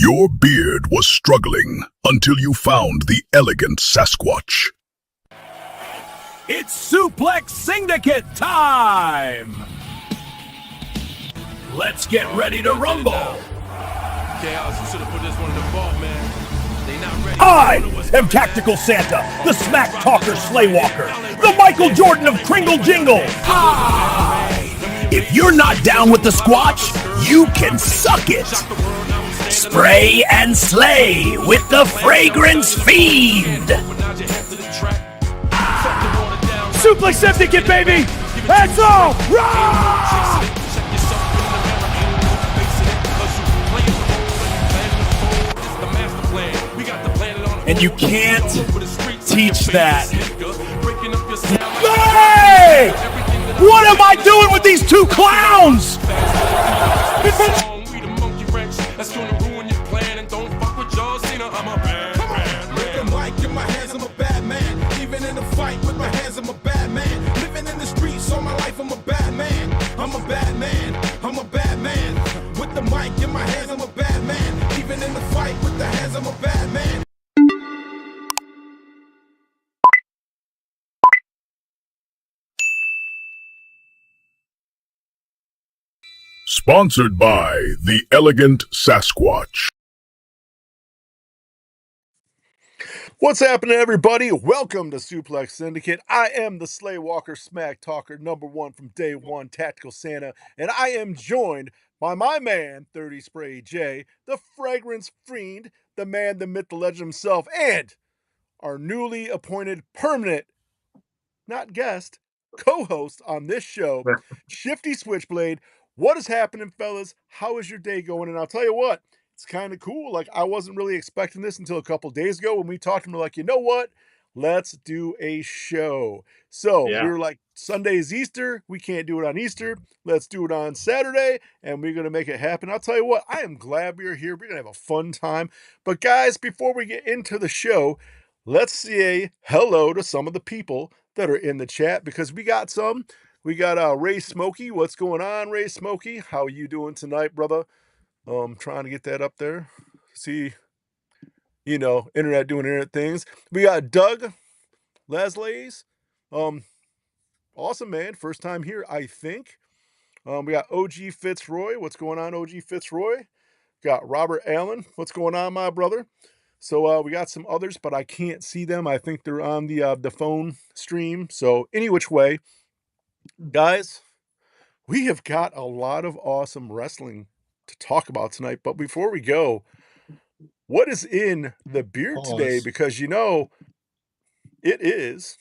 Your beard was struggling until you found the elegant Sasquatch. It's Suplex Syndicate time! Let's get ready to rumble! Chaos, you should have put this one in the vault, man. They not ready. I am Tactical Santa, the Smack Talker Slaywalker, the Michael Jordan of Kringle Jingle. If you're not down with the Squatch, you can suck it. Spray and slay with the Fragrance Fiend. Suplex Syndicate, baby! That's all! Rah! And you can't teach that. Hey! What am I doing with these two clowns? Sponsored by the Elegant Sasquatch. What's happening, everybody? Welcome to Suplex Syndicate. I am the Slaywalker Smack Talker #1 from day one, Tactical Santa, and I am joined by my man, 30 Spray J, the Fragrance Fiend, the man, the myth, the legend himself, and our newly appointed permanent, not guest, co-host on this show, Shifty Switchblade. What is happening, fellas? How is your day going? And I'll tell you what, it's kind of cool. Like, I wasn't really expecting this until a couple days ago when we talked, and we're like, you know what? Let's do a show. So we were like, Sunday's Easter. We can't do it on Easter. Let's do it on Saturday, and we're going to make it happen. I'll tell you what, I am glad we are here. We're going to have a fun time. But guys, before we get into the show, let's say hello to some of the people that are in the chat, because we got some. We got Ray Smokey. What's going on, Ray Smokey? How are you doing tonight, brother? Trying to get that up there. See, internet doing internet things. We got Doug Leslie's. Awesome, man. First time here, I think. We got OG Fitzroy. What's going on, OG Fitzroy? Got Robert Allen. What's going on, my brother? So we got some others, but I can't see them. I think they're on the phone stream. So any which way, guys, we have got a lot of awesome wrestling to talk about tonight. But before we go, what is in the beard today? Because it is.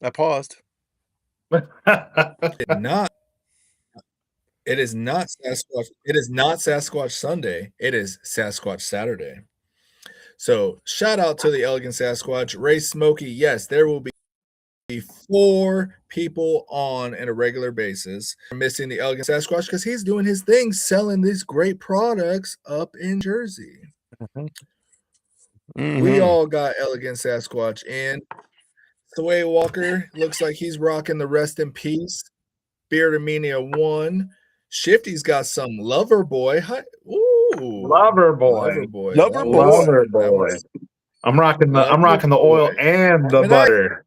I paused. It is not Sasquatch. It is not Sasquatch Sunday. It is Sasquatch Saturday. So shout out to the Elegant Sasquatch, Ray Smokey. Yes, there will be 4 people on a regular basis. We're missing the Elegant Sasquatch because he's doing his thing, selling these great products up in Jersey. We all got Elegant Sasquatch in. Sway Walker looks like he's rocking the Rest in Peace Beardomania 1. Shifty's got some Lover Boy. Ooh, Lover Boy. I'm rocking the oil and the butter.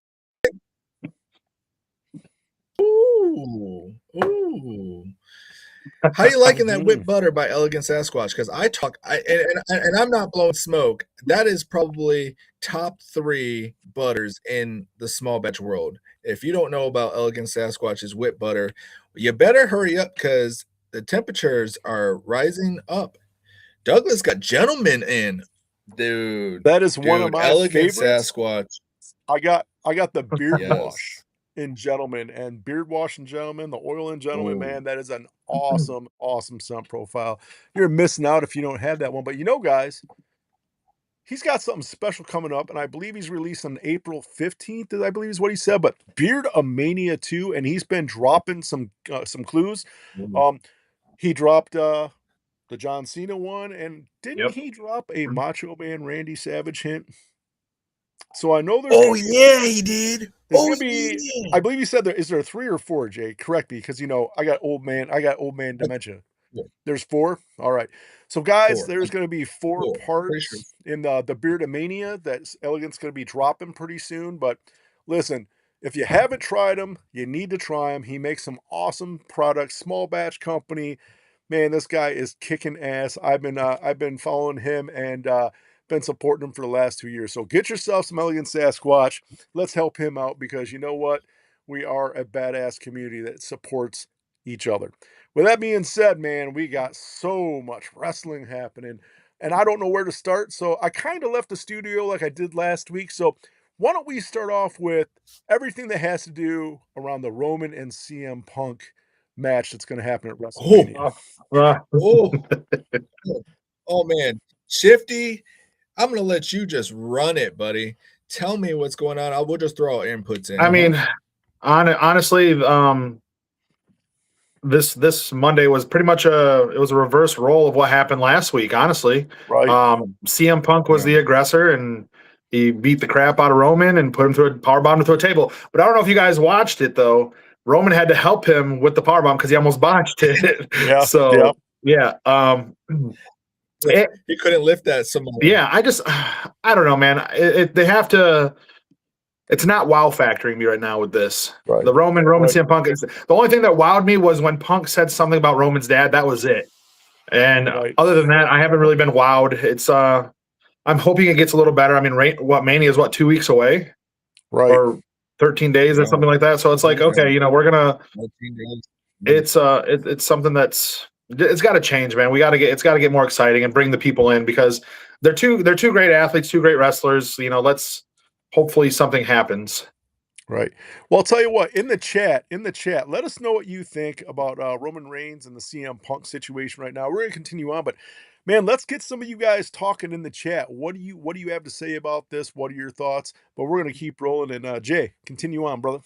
Ooh. How you liking that whipped butter by Elegant Sasquatch? Because and I'm not blowing smoke. That is probably top 3 butters in the small batch world. If you don't know about Elegant Sasquatch's whipped butter, you better hurry up because the temperatures are rising up. Douglas got Gentleman in, dude. That is one of my Elegant favorites. Sasquatch. I got the beard wash in Gentleman, and beard wash in Gentleman, the oil in Gentleman, man, that is an awesome scent profile. You're missing out if you don't have that one. But guys, he's got something special coming up, and I believe he's released on April 15th, I believe is what he said. But Beardomania 2, and he's been dropping some clues. He dropped the John Cena one, and didn't he drop a Macho Man Randy Savage hint? So I know there's. Oh yeah, he did. There's Oh gonna be. yeah. I believe you said there. Is there 3 or 4, Jay? Correct me, because I got old man. I got old man dementia. There's 4. All right. So guys, 4. there's going to be 4 Pretty sure. parts in the Beard of Mania that Elegant's going to be dropping pretty soon. But listen, if you haven't tried him, you need to try him. He makes some awesome products. Small batch company. Man, this guy is kicking ass. I've been following him and been supporting him for the last 2 years. So get yourself some Elegant Sasquatch. Let's help him out, because you know what? We are a badass community that supports each other. With that being said, man, we got so much wrestling happening, and I don't know where to start. So I kind of left the studio like I did last week. So why don't we start off with everything that has to do around the Roman and CM Punk match that's going to happen at WrestleMania? Oh man, Shifty, I'm gonna let you just run it, buddy. Tell me what's going on. We'll just throw our inputs in. I mean, honestly, this Monday was pretty much a reverse role of what happened last week. Honestly, Right. CM Punk was the aggressor, and he beat the crap out of Roman and put him through a powerbomb through a table. But I don't know if you guys watched it though. Roman had to help him with the powerbomb because he almost botched it. Yeah. So yeah. He couldn't lift that so much. Yeah, I don't know, man. They have to. It's not wow factoring me right now with this. Right. The Roman CM Punk. The only thing that wowed me was when Punk said something about Roman's dad. That was it. And other than that, I haven't really been wowed. It's I'm hoping it gets a little better. I mean, Mania is 2 weeks away, right? Or 13 days or something like that. So it's like, okay, we're gonna. It's something that's. It's got to change, man. It's got to get more exciting and bring the people in, because they're two great athletes, 2 great wrestlers. Let's hopefully something happens. Right. Well, I'll tell you what, in the chat, let us know what you think about Roman Reigns and the CM Punk situation right now. We're going to continue on, but man, let's get some of you guys talking in the chat. What do you have to say about this? What are your thoughts? But we're going to keep rolling, and Jay, continue on, brother.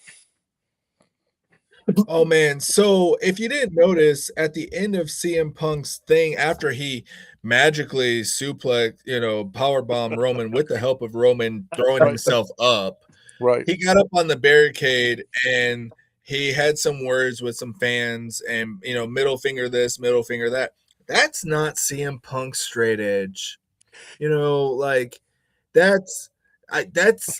Oh man, so if you didn't notice, at the end of CM Punk's thing, after he magically powerbomb Roman with the help of Roman throwing himself up, he got up on the barricade and he had some words with some fans, and middle finger this, middle finger that. That's not CM Punk's straight edge. That's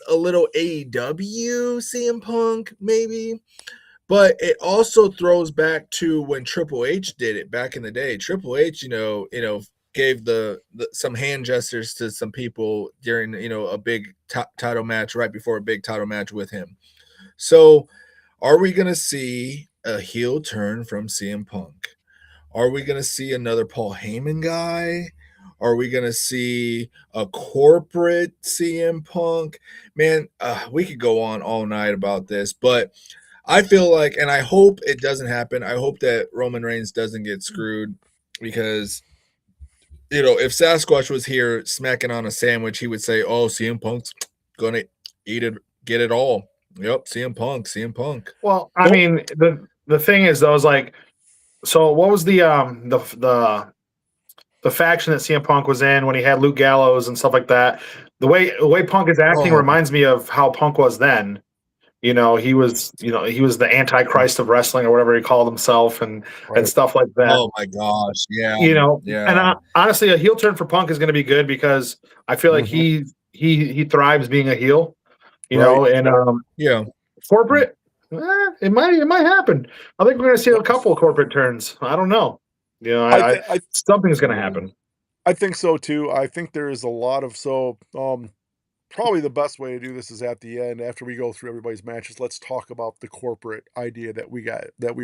a little AEW CM Punk maybe. But it also throws back to when Triple H did it back in the day. Triple H, gave some hand gestures to some people during, a big title match, right before a big title match with him. So are we going to see a heel turn from CM Punk? Are we going to see another Paul Heyman guy? Are we going to see a corporate CM Punk? Man, we could go on all night about this, but I feel like, and I hope it doesn't happen. I hope that Roman Reigns doesn't get screwed, because, if Sasquatch was here smacking on a sandwich, he would say, "Oh, CM Punk's gonna eat it, get it all." Yep, CM Punk. Well, I mean, the thing is, though, is like, so what was the faction that CM Punk was in when he had Luke Gallows and stuff like that? The way Punk is acting reminds me of how Punk was then. He was the Antichrist of wrestling, or whatever he called himself, and stuff like that. Oh my gosh, yeah. And honestly, a heel turn for Punk is going to be good, because I feel like he thrives being a heel. And corporate, it might happen. I think we're going to see a couple of corporate turns. I don't know. Something's going to happen. I think so too. I think there is a lot of probably the best way to do this is at the end, after we go through everybody's matches. Let's talk about the corporate idea that we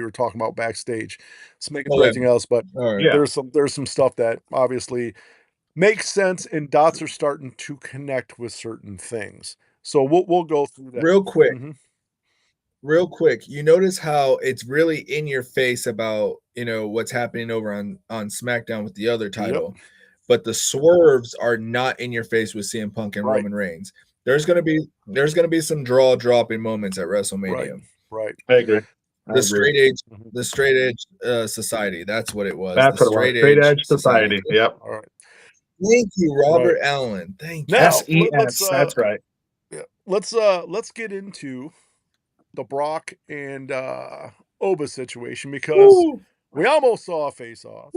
were talking about backstage. Let's make it everything else, but there's some stuff that obviously makes sense, and dots are starting to connect with certain things. So we'll go through that real quick. You notice how it's really in your face about what's happening over on SmackDown with the other title. But the swerves are not in your face with CM Punk and Roman Reigns. There's gonna be some dropping moments at WrestleMania. Right. I agree. The straight edge society. That's what it was. That's the straight edge society. Yep. All right. Thank you, Robert Allen. Thank you. Now, SES. That's right. Yeah. let's get into the Brock and Oba situation, because we almost saw a face-off,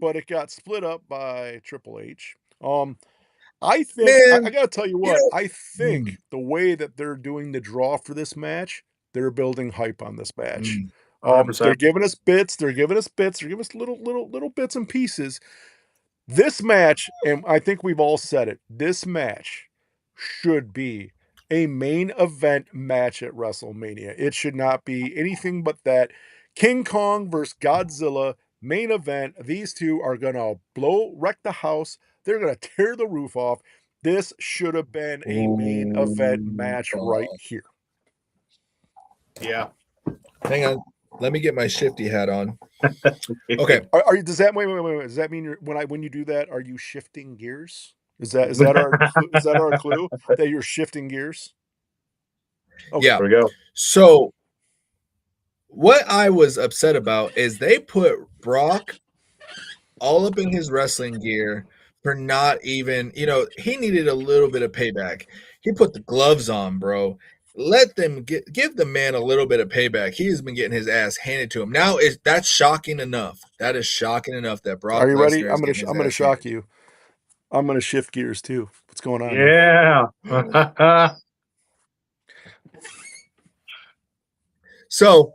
but it got split up by Triple H. I think I Man, gotta tell you what, I think the way that they're doing the draw for this match, they're building hype on this match. 100%. They're giving us bits, they're giving us little bits and pieces. This match, and I think we've all said it, this match should be a main event match at WrestleMania. It should not be anything but that. King Kong versus Godzilla main event. These two are gonna wreck the house. They're gonna tear the roof off. This should have been a main event match right here. Yeah. Hang on. Let me get my shifty hat on. Okay. Are you? Does that wait? Does that mean when you do that, are you shifting gears? Is that our clue that you're shifting gears? Okay. Yeah. There we go. So what I was upset about is they put Brock all up in his wrestling gear for not even, he needed a little bit of payback. He put the gloves on, bro. Let them give the man a little bit of payback. He has been getting his ass handed to him. Now that's shocking enough. That is shocking enough that Brock. Are you ready? I'm gonna shock you. I'm gonna shift gears too. What's going on? Yeah. So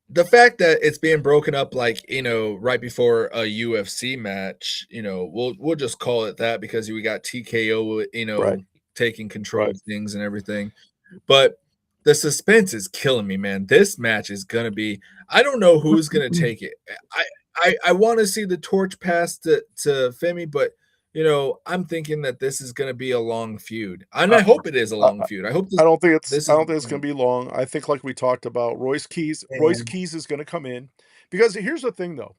the fact that it's being broken up right before a UFC match, we'll just call it that because we got TKO, right, taking control of things and everything. But the suspense is killing me, man. This match is gonna be. I don't know who's gonna take it. I want to see the torch pass to Femi, but I'm thinking that this is gonna be a long feud, and I hope it is a long feud. I hope. I don't think it's gonna be long. I think, like we talked about, Royce Keys is gonna come in, because here's the thing though.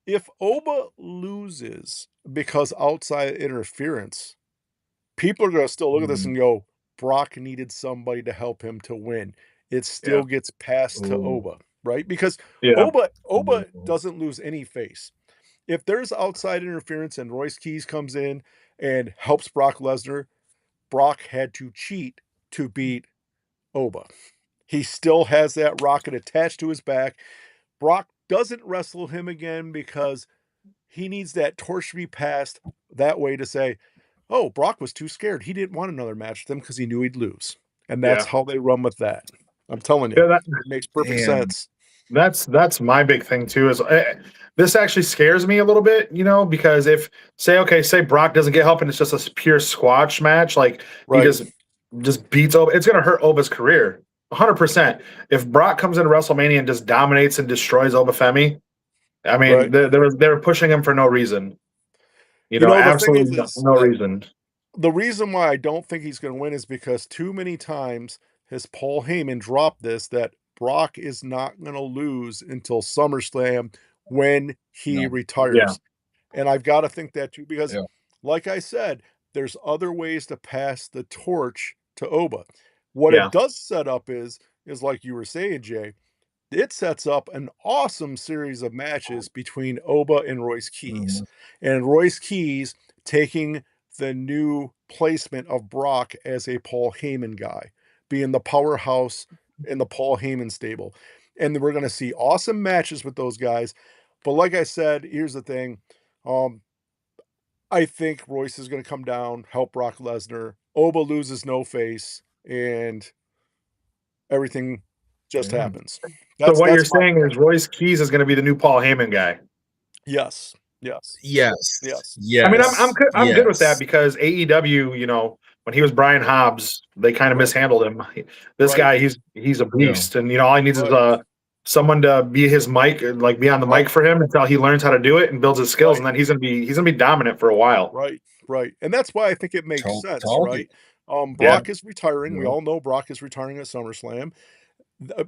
If Oba loses because outside interference, people are going to still look at this and go, Brock needed somebody to help him to win. It still gets passed to Oba, right? Because Oba doesn't lose any face. If there's outside interference and Royce Keys comes in and helps Brock Lesnar, Brock had to cheat to beat Oba. He still has that rocket attached to his back. Brock doesn't wrestle him again because he needs that torch to be passed that way to say, oh, Brock was too scared. He didn't want another match with him because he knew he'd lose. And that's how they run with that. I'm telling you, it makes perfect sense. That's my big thing too. Is this actually scares me a little bit, because if say Brock doesn't get help and it's just a pure squash match, like he just beats Oba, it's gonna hurt Oba's career 100%. If Brock comes into WrestleMania and just dominates and destroys Oba Femi, I mean, they're pushing him for no reason. Absolutely no reason. The reason why I don't think he's going to win is because too many times has Paul Heyman dropped this, that Brock is not going to lose until SummerSlam when he retires. Yeah. And I've got to think that too, because like I said, there's other ways to pass the torch to Oba. What it does set up is like you were saying, Jay, it sets up an awesome series of matches between Oba and Royce Keys. And Royce Keys taking the new placement of Brock as a Paul Heyman guy, being the powerhouse in the Paul Heyman stable. And we're going to see awesome matches with those guys. But like I said, here's the thing. I think Royce is going to come down, help Brock Lesnar. Oba loses no face, and everything just happens. So what you're saying is Royce Keys is going to be the new Paul Heyman guy. Yes. I mean, I'm good with that, because AEW, when he was Brian Hobbs, they kind of mishandled him. This guy, he's a beast, and all he needs is someone to be his mic, like be on the mic for him until he learns how to do it and builds his skills, and then he's gonna be dominant for a while. Right, and that's why I think it makes sense, right? Brock is retiring. We all know Brock is retiring at SummerSlam. The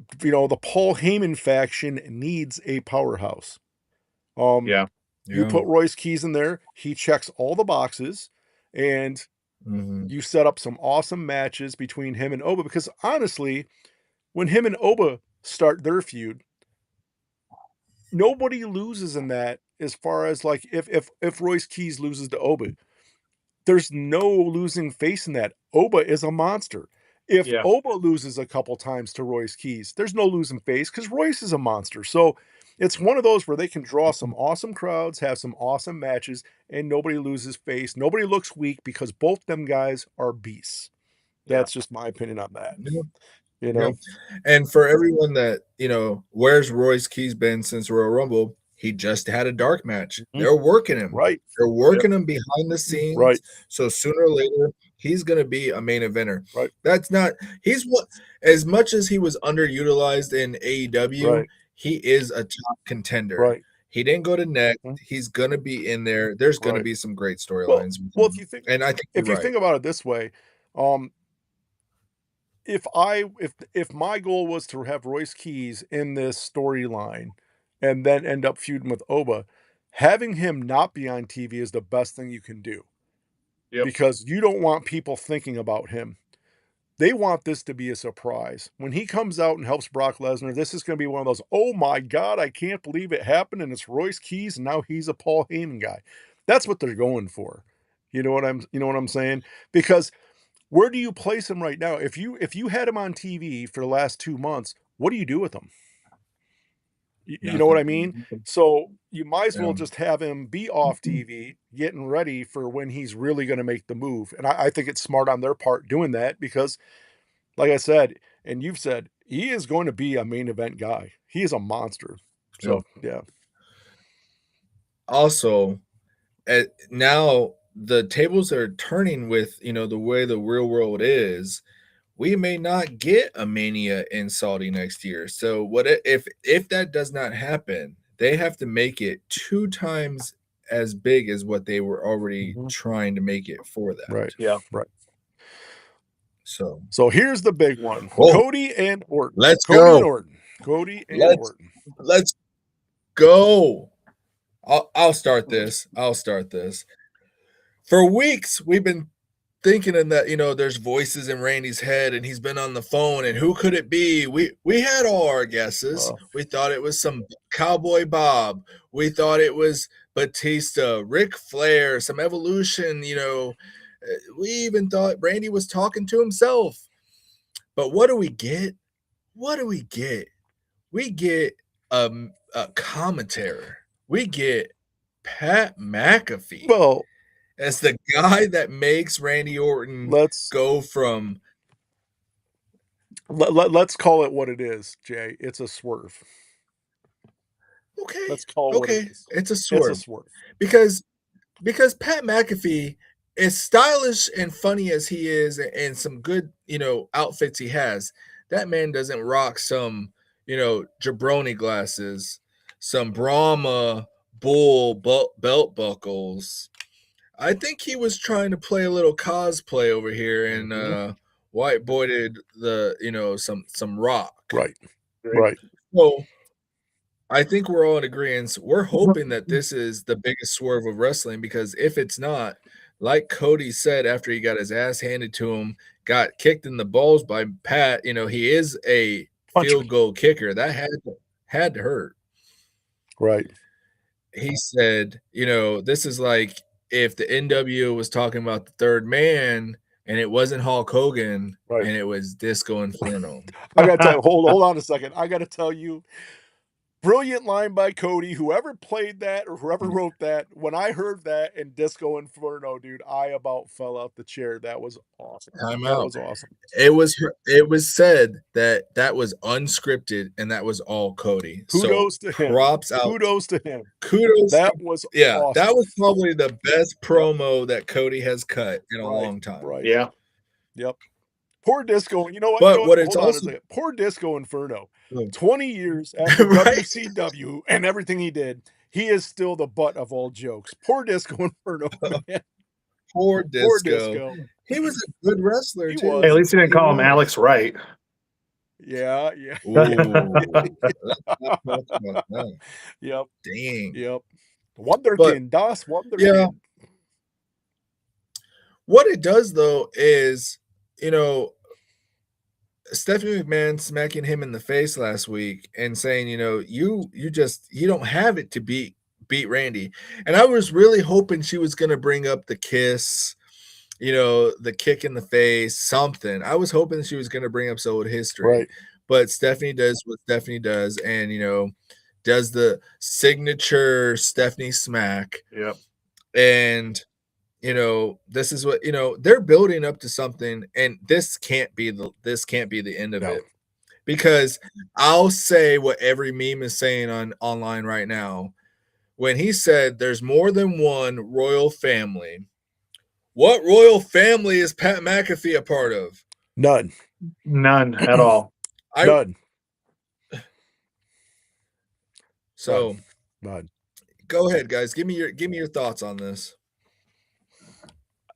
Paul Heyman faction needs a powerhouse. You put Royce Keys in there, he checks all the boxes, and you set up some awesome matches between him and Oba, because honestly, when him and Oba start their feud, nobody loses in that, as far as like if Royce Keys loses to Oba. There's no losing face in that. Oba is a monster. If Oba loses a couple times to Royce Keys, there's no losing face because Royce is a monster. So it's one of those where they can draw some awesome crowds, have some awesome matches, and nobody loses face. Nobody looks weak because both them guys are beasts. That's just my opinion on that. You know? And for everyone that, where's Royce Keys been since Royal Rumble? He just had a dark match. They're working him. Right. They're working him behind the scenes. Right. So sooner or later, he's going to be a main eventer. Right. He's what, as much as he was underutilized in AEW, he is a top contender. Right. He didn't go to Next. He's going to be in there. There's going to be some great storylines. Well, if you think, and I think if you think about it this way, if my goal was to have Royce Keys in this storyline and then end up feuding with Oba, having him not be on TV is the best thing you can do. Because you don't want people thinking about him. They want this to be a surprise. When he comes out and helps Brock Lesnar, this is going to be one of those, oh my God, I can't believe it happened, and it's Royce Keys, and now he's a Paul Heyman guy. That's what they're going for. You know what I'm saying? Because where do you place him right now? If you had him on TV for the last 2 months, what do you do with him? You know what I mean? So you might as well just have him be off TV, getting ready for when he's really going to make the move. And I think it's smart on their part doing that because, like I said, and you've said, he is going to be a main event guy. He is a monster. So, yeah. Also, now the tables are turning with, the way the real world is. We may not get a Mania in Saudi next year. So what if that does not happen, they have to make it 2 times as big as what they were already trying to make it for that. Right. Yeah. Right. So here's the big one. Cody and Orton. Let's Cody go. And Orton. Cody and Orton. Let's go. I'll start this. For weeks, we've been thinking in that, there's voices in Randy's head and he's been on the phone and who could it be? We had all our guesses. We thought it was some Cowboy Bob. We thought it was Batista, Ric Flair, some Evolution, we even thought Randy was talking to himself. But what do we get? We get a commentator. We get Pat McAfee. Well, as the guy that makes Randy Orton go from. Let's call it what it is, Jay. It's a swerve. Okay. Let's call it what it is. It's a swerve. It's a swerve. Because Pat McAfee, as stylish and funny as he is, and some good, outfits he has, that man doesn't rock some, jabroni glasses, some Brahma bull belt buckles. I think he was trying to play a little cosplay over here and whiteboarded some rock. Right. So I think we're all in agreement. We're hoping that this is the biggest swerve of wrestling because if it's not, like Cody said after he got his ass handed to him, got kicked in the balls by Pat, he is a field goal kicker. That had to hurt. Right. He said, this is like if the NWO was talking about the third man and it wasn't Hulk Hogan and it was Disco Inferno. I got to tell you, hold on a second. I got to tell you, brilliant line by Cody. Whoever played that or whoever wrote that, when I heard that in Disco Inferno, dude, I about fell out the chair. That was awesome. That was awesome. It was said that was unscripted and that was all Cody. Kudos to him. Props out. Kudos to him. That was awesome. That was probably the best promo that Cody has cut in a long time. Right. Yeah. Yep. Poor Disco. You know what? But what it's also poor Disco Inferno. 20 years after WCW and everything he did, he is still the butt of all jokes. Poor Disco Inferno, man. Poor Disco. He was a good wrestler too. Hey, at least he didn't call him Alex Wright. Yeah. Yep. Dang. Yep. Wonderkind, Das Wonderkind. Yeah. What it does though is, Stephanie McMahon smacking him in the face last week and saying, you don't have it to beat Randy. And I was really hoping she was going to bring up the kiss the kick in the face, something. I was hoping she was going to bring up some old history, Right. but Stephanie does what Stephanie does, and does the signature Stephanie smack. Yep. And this is what they're building up to something, and this can't be the end of it, because I'll say what every meme is saying online right now. When he said there's more than one royal family, what royal family is Pat McAfee a part of? None at all. None. So None. Go ahead, guys. Give me your thoughts on this.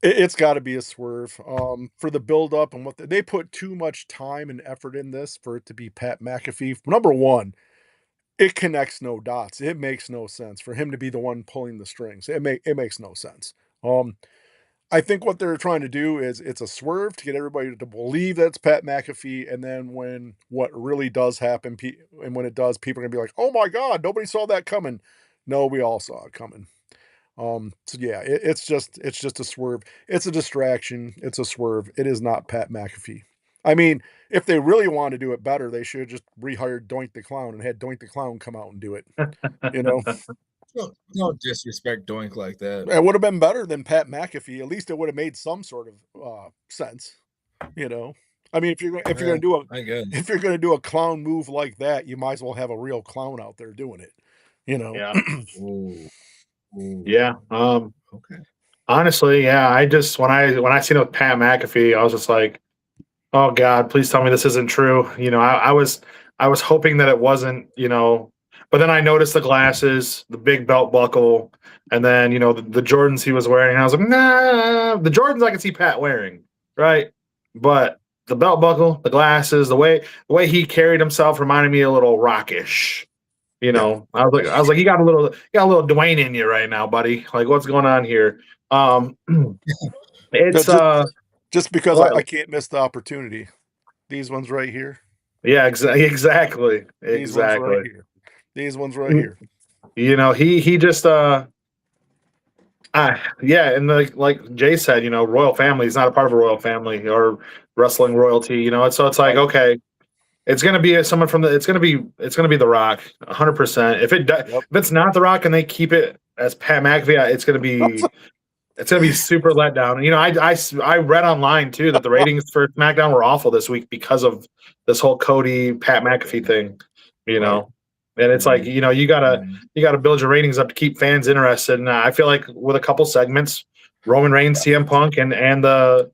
It's got to be a swerve for the build up and what they put too much time and effort in this for it to be Pat McAfee. Number one, it connects no dots. It makes no sense for him to be the one pulling the strings. It makes no sense. I think what they're trying to do is it's a swerve to get everybody to believe that it's Pat McAfee, and then when what really does happen, and when it does, people are gonna be like, "Oh my God, nobody saw that coming." No, we all saw it coming. So yeah, it's just a swerve. It's a distraction. It's a swerve. It is not Pat McAfee. I mean, if they really want to do it better, they should have just rehired Doink the Clown and had Doink the Clown come out and do it. Don't disrespect Doink like that. It would have been better than Pat McAfee. At least it would have made some sort of sense. I mean, if you're gonna do a clown move like that, you might as well have a real clown out there doing it. Yeah. Ooh. Yeah. Okay. Honestly, yeah. I just when I seen it with Pat McAfee, I was just like, oh God, please tell me this isn't true. I was hoping that it wasn't. But then I noticed the glasses, the big belt buckle, and then the Jordans he was wearing. And I was like, nah, the Jordans I can see Pat wearing, right? But the belt buckle, the glasses, the way he carried himself reminded me a little Rockish. I was like, you got a little Dwayne in you right now, buddy. Like, what's going on here? It's just because I can't miss the opportunity. These ones right here. Yeah, exactly. These ones right here. These ones right here. He just and like Jay said, royal family is not a part of a royal family or wrestling royalty. So it's like, okay, it's gonna be someone from it's gonna be The Rock, 100%. If it's not The Rock and they keep it as Pat McAfee, it's gonna be super let down. I read online too that the ratings for SmackDown were awful this week because of this whole Cody Pat McAfee thing. And it's like you gotta build your ratings up to keep fans interested. And I feel like with a couple segments, Roman Reigns, CM Punk, and the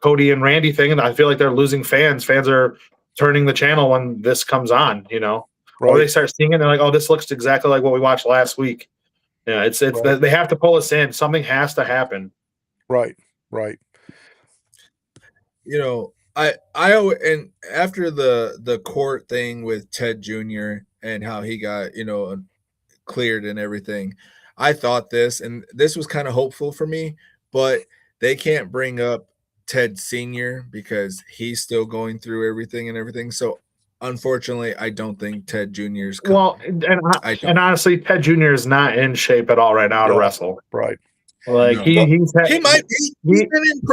Cody and Randy thing, and I feel like they're losing fans. Fans are turning the channel when this comes on. Or they start seeing it and they're like, oh, this looks exactly like what we watched last week. Yeah, it's right. They have to pull us in. Something has to happen. Right. I and after the court thing with Ted Jr. and how he got cleared and everything, I thought this was kind of hopeful for me, but they can't bring up Ted Sr. because he's still going through everything. So unfortunately, I don't think Ted Jr. is coming. And honestly, Ted Jr. is not in shape at all right now to wrestle. Right. Like he might be.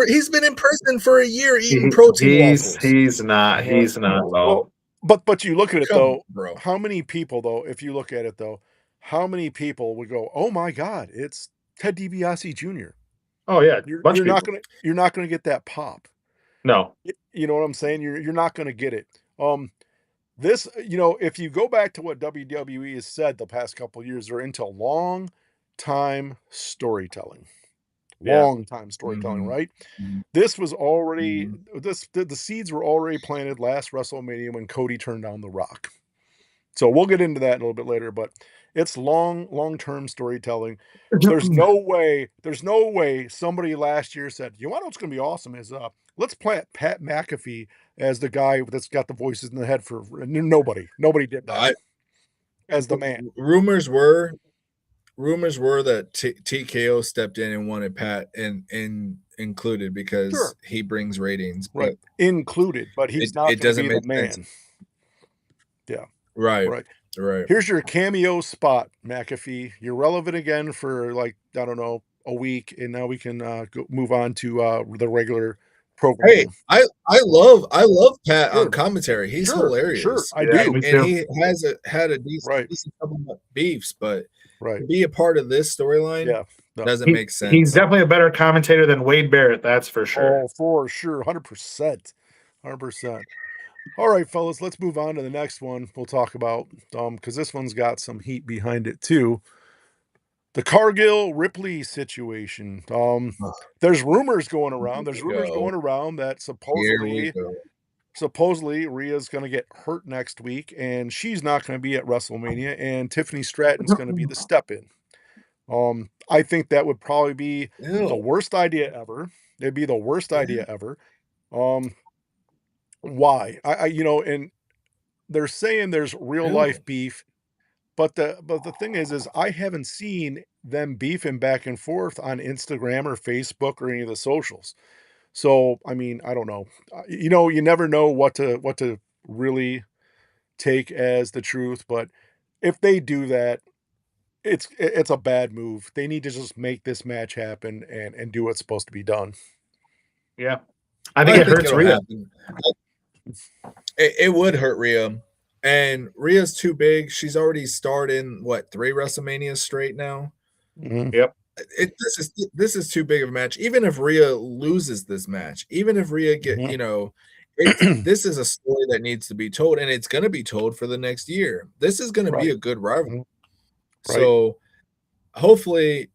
He's been in prison for a year eating protein waffles. He's not. Well, but you look at it though, bro. How many people though? If you look at it though, how many people would go, "Oh my God, it's Ted DiBiase Jr." Oh yeah, you're not gonna get that pop. No, you know what I'm saying. You're not gonna get it. This, if you go back to what WWE has said the past couple of years, they're into long time storytelling. Right? Mm-hmm. This was already the seeds were already planted last WrestleMania when Cody turned down The Rock. So we'll get into that a little bit later, but it's long-term storytelling. There's no way somebody last year said, you want to know what's going to be awesome is let's plant Pat McAfee as the guy that's got the voices in the head for nobody did that as the man. Rumors were that TKO stepped in and wanted Pat and included because he brings ratings, right? Included, but he's not. It doesn't make the man. Sense. Yeah. Right. Here's your cameo spot, McAfee. You're relevant again for like, I don't know, a week, and now we can move on to the regular program. Hey, I love Pat on commentary. He's hilarious. Sure, I Yeah, do. me And too. he has had a decent couple of beefs, but to be a part of this storyline doesn't make sense. He's definitely a better commentator than Wade Barrett, that's for sure. Oh, for sure, 100%, 100%. All right, fellas, let's move on to the next one. We'll talk about because this one's got some heat behind it too. The Cargill Ripley situation. There's rumors going around. There's rumors going around that supposedly Rhea's going to get hurt next week, and she's not going to be at WrestleMania, and Tiffany Stratton's going to be the step-in. I think that would probably be the worst idea ever. It'd be the worst idea ever. Why? And they're saying there's real life beef, but the thing is I haven't seen them beefing back and forth on Instagram or Facebook or any of the socials. So, I mean, I don't know. You never know what to really take as the truth, but if they do that, it's a bad move. They need to just make this match happen and do what's supposed to be done. Yeah. I think it hurts Rhea. It would hurt Rhea. And Rhea's too big. She's already starred in 3 WrestleManias straight now. Mm-hmm. Yep. This is too big of a match. Even if Rhea loses this match, even if Rhea this is a story that needs to be told, and it's going to be told for the next year. This is going to be a good rivalry. Right. So hopefully,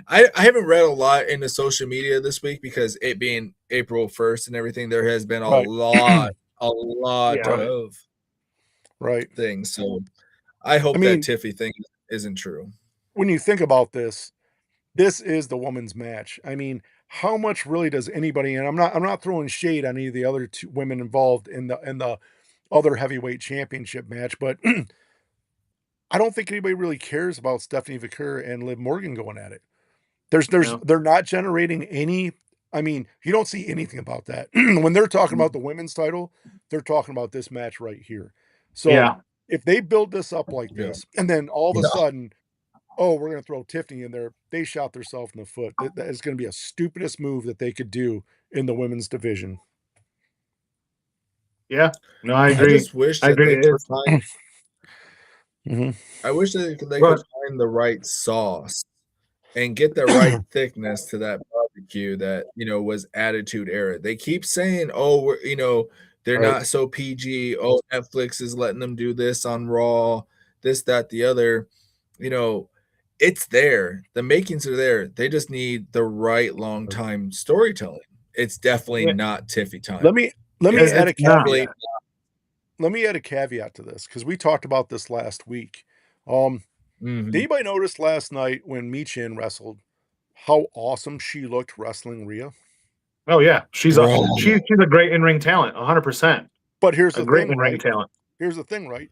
I haven't read a lot in the social media this week because it being April 1st and everything, there has been a lot of things. So I hope that Tiffy thing isn't true. When you think about this is the women's match. I mean, how much really does anybody, and I'm not throwing shade on any of the other 2 women involved in the other heavyweight championship match, but I don't think anybody really cares about Stephanie Vaquer and Liv Morgan going at it. They're not generating any. I mean, you don't see anything about that. When they're talking about the women's title, they're talking about this match right here. So if they build this up like this, and then all of a sudden, we're going to throw Tiffany in there, they shot themselves in the foot. That is going to be a stupidest move that they could do in the women's division. Yeah, no, I agree. I just wish that they could find. I wish they could find the right sauce and get the right thickness to that barbecue that was Attitude Era. They keep saying, they're not so PG. Oh, Netflix is letting them do this on Raw, this, that, the other. It's there. The makings are there. They just need the right long time storytelling. It's definitely not Tiffy time. Let me add a caveat. Let me add a caveat to this because we talked about this last week. Did anybody notice last night when Michin wrestled how awesome she looked wrestling Rhea? Oh yeah, she's a great in-ring talent, 100%. But here's the great thing, in-ring talent. Here's the thing, right?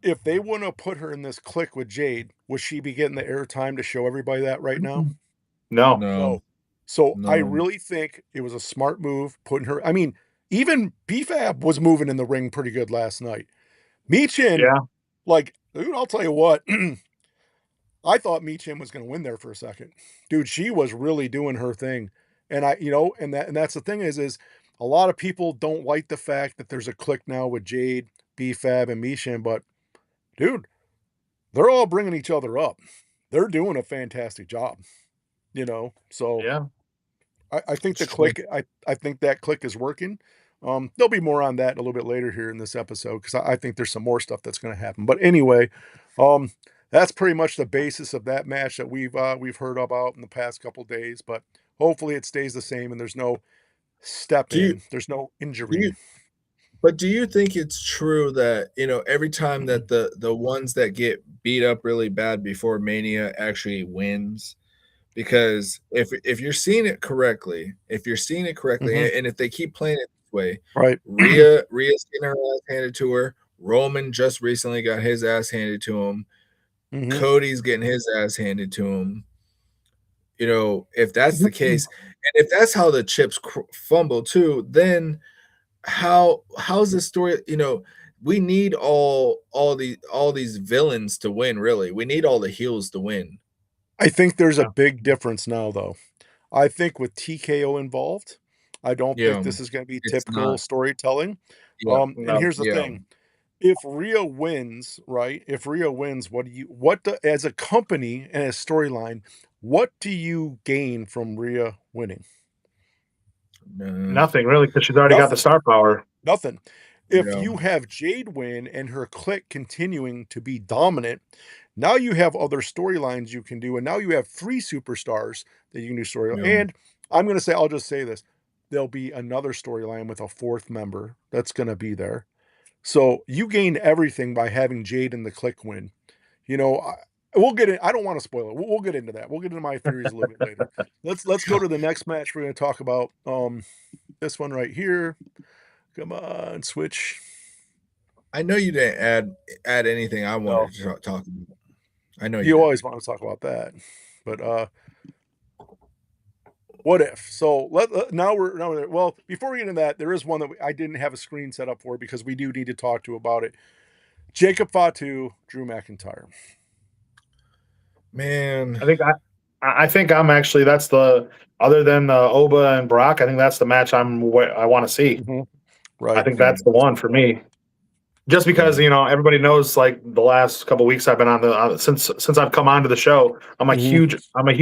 If they wouldn't have put her in this clique with Jade, would she be getting the airtime to show everybody that right now? No. So I really think it was a smart move putting her. I mean, even BFAB was moving in the ring pretty good last night. Michin, dude, I'll tell you what. I thought Michin was going to win there for a second. Dude, she was really doing her thing. And that's the thing is a lot of people don't like the fact that there's a clique now with Jade, BFAB, and Michin, but dude, they're all bringing each other up. They're doing a fantastic job, So I think the clique. I think that clique is working. There'll be more on that a little bit later here in this episode because I think there's some more stuff that's going to happen. But anyway, that's pretty much the basis of that match that we've heard about in the past couple days. But hopefully it stays the same and there's no there's no injury. But do you think it's true that every time that the ones that get beat up really bad before Mania actually wins? Because if you're seeing it correctly, and if they keep playing it this way, Rhea's getting her ass handed to her. Roman just recently got his ass handed to him. Cody's getting his ass handed to him. If that's the case, and if that's how the chips fumble too, then how's the story? We need all these villains to win. Really, we need all the heels to win. I think there's a big difference now, though. I think with TKO involved, I don't think this is going to be typical storytelling. And here's the thing: if Rhea wins, right? If Rhea wins, as a company and a storyline, what do you gain from Rhea winning? Nothing really, because she's already got the star power. Nothing. If you have Jade win and her clique continuing to be dominant, now you have other storylines you can do, and now you have 3 superstars that you can do story. And I'm going to say, I'll just say this: there'll be another storyline with a 4th member that's going to be there. So you gain everything by having Jade and the clique win. You know, we'll get in. I don't want to spoil it. We'll get into that. We'll get into my theories a little bit later. Let's go to the next match. We're going to talk about this one right here. Come on, switch. I know you didn't add anything I wanted to talk about. I know you always want to talk about that, but what if? So now we're well. Before we get into that, there is one that I didn't have a screen set up for because we do need to talk to about it. Jacob Fatu, Drew McIntyre. Man, I think I'm actually that's the other than Oba and Brock. I think that's the match I want to see. Mm-hmm. Right. I think that's the one for me. Just because everybody knows, like the last couple of weeks I've been on the since I've come onto the show, I'm a huge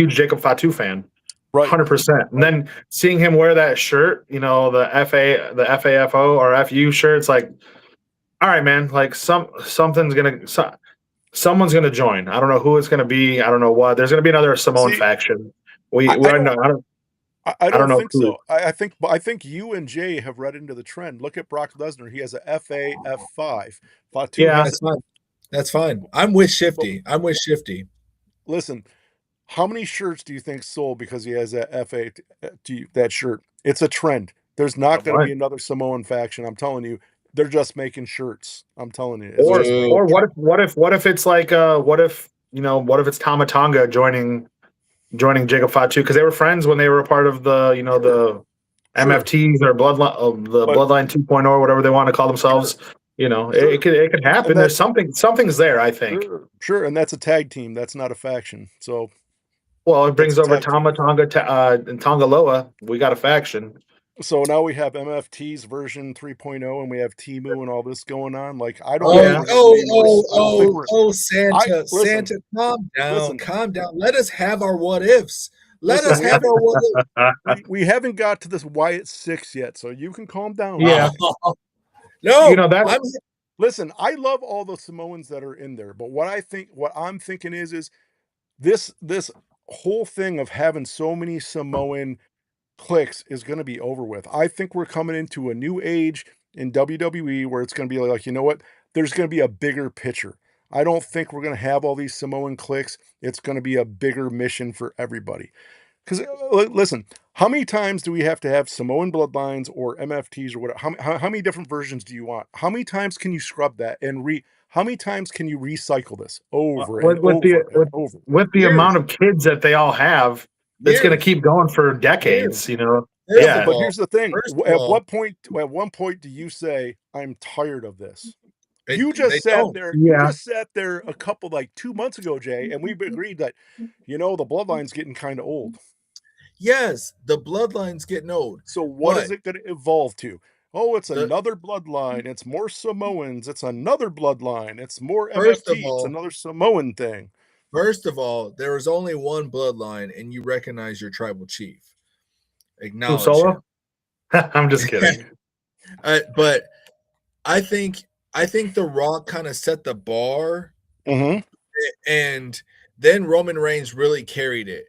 Jacob Fatu fan, right, 100%. And then seeing him wear that shirt, the FAFO or FU shirt, it's like, all right, man, like someone's gonna join. I don't know who it's gonna be. I don't know what. There's gonna be another Samoan faction. I don't think so. I think you and Jay have read into the trend. Look at Brock Lesnar. He has a FA F5. Fatu that's fine. That's fine. I'm with Shifty. Listen, how many shirts do you think sold because he has that FA that shirt? It's a trend. There's not going to be another Samoan faction. I'm telling you. They're just making shirts. I'm telling you. Or what if it's like what if it's Tama Tonga joining Jacob Fatu because they were friends when they were a part of the the MFTs or Bloodline 2.0 or whatever they want to call themselves. It could happen. There's something's there. I think. Sure, and that's a tag team. That's not a faction. So, well, it brings over Tama Tonga and Tonga Loa. We got a faction. So now we have MFT's version 3.0, and we have Timu and all this going on. Like I don't. Santa, calm down. Let us have our what ifs. We haven't got to this Wyatt 6 yet, so you can calm down. Yeah. No, listen. I love all the Samoans that are in there, but what I'm thinking is this whole thing of having so many Samoan clicks is going to be over with. I think we're coming into a new age in WWE where it's going to be like, you know what? There's going to be a bigger picture. I don't think we're going to have all these Samoan clicks. It's going to be a bigger mission for everybody. Because listen, how many times do we have to have Samoan bloodlines or MFTs or whatever? How many different versions do you want? How many times can you scrub that and how many times can you recycle this over and over? With the amount of kids that they all have, it's going to keep going for decades, Yeah, but here's the thing. At what point do you say, I'm tired of this? You just sat there a couple, like 2 months ago, Jay, and we've agreed that, the bloodline's getting kind of old. Yes, the bloodline's getting old. So what is it going to evolve to? Oh, it's another bloodline. It's more Samoans. It's another bloodline. It's more MFT. It's another Samoan thing. First of all, there is only one bloodline, and you recognize your tribal chief. Acknowledge Solo? I'm just kidding. But I think The Rock kind of set the bar, and then Roman Reigns really carried it.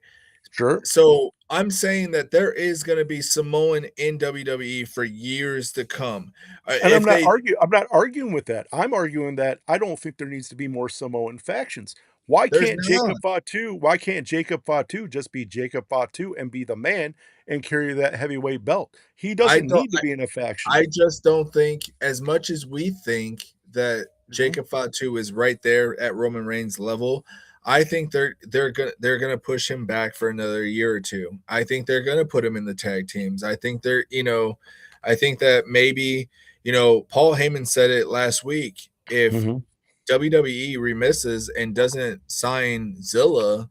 Sure. So I'm saying that there is going to be Samoan in WWE for years to come. And I'm not arguing with that. I'm arguing that I don't think there needs to be more Samoan factions. Why can't Jacob Fatu just be Jacob Fatu and be the man and carry that heavyweight belt? He doesn't need to be in a faction. I just don't think, as much as we think that Jacob Fatu is right there at Roman Reigns level, I think they're gonna push him back for another year or two. I think they're gonna put him in the tag teams. I think I think that maybe, Paul Heyman said it last week. If WWE remisses and doesn't sign Zilla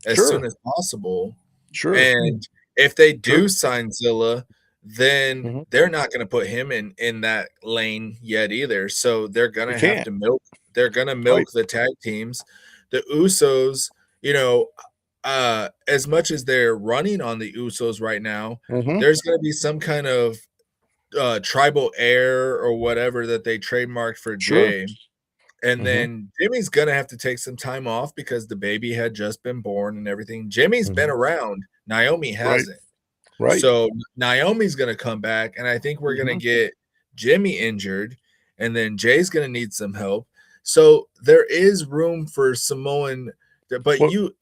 as soon as possible. Sure. And if they do sign Zilla, then they're not going to put him in that lane yet either. So they're going to have to milk. They're going to milk the tag teams. The Usos, as much as they're running on the Usos right now, there's going to be some kind of tribal heir or whatever that they trademarked for Jay. And then Jimmy's going to have to take some time off because the baby had just been born and everything. Jimmy's been around. Naomi hasn't. Right. So Naomi's going to come back, and I think we're going to get Jimmy injured, and then Jay's going to need some help. So there is room for Samoan, but you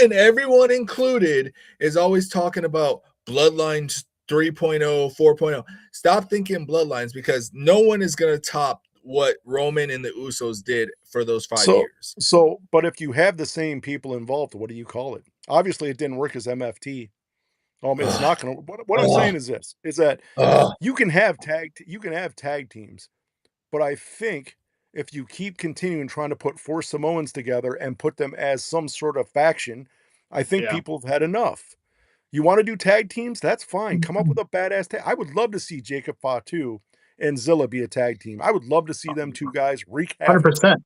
and everyone included is always talking about Bloodlines 3.0, 4.0. Stop thinking Bloodlines, because no one is going to top what Roman and the Usos did for those 5 years. So, but if you have the same people involved, what do you call it? Obviously, it didn't work as MFT. It's not going to. What I'm saying is this: is that you can have tag teams, but I think if you keep continuing trying to put 4 Samoans together and put them as some sort of faction, I think people have had enough. You want to do tag teams? That's fine. Come up with a badass tag. I would love to see Jacob Fatu and Zilla be a tag team. I would love to see them 2 guys wreak havoc. 100%.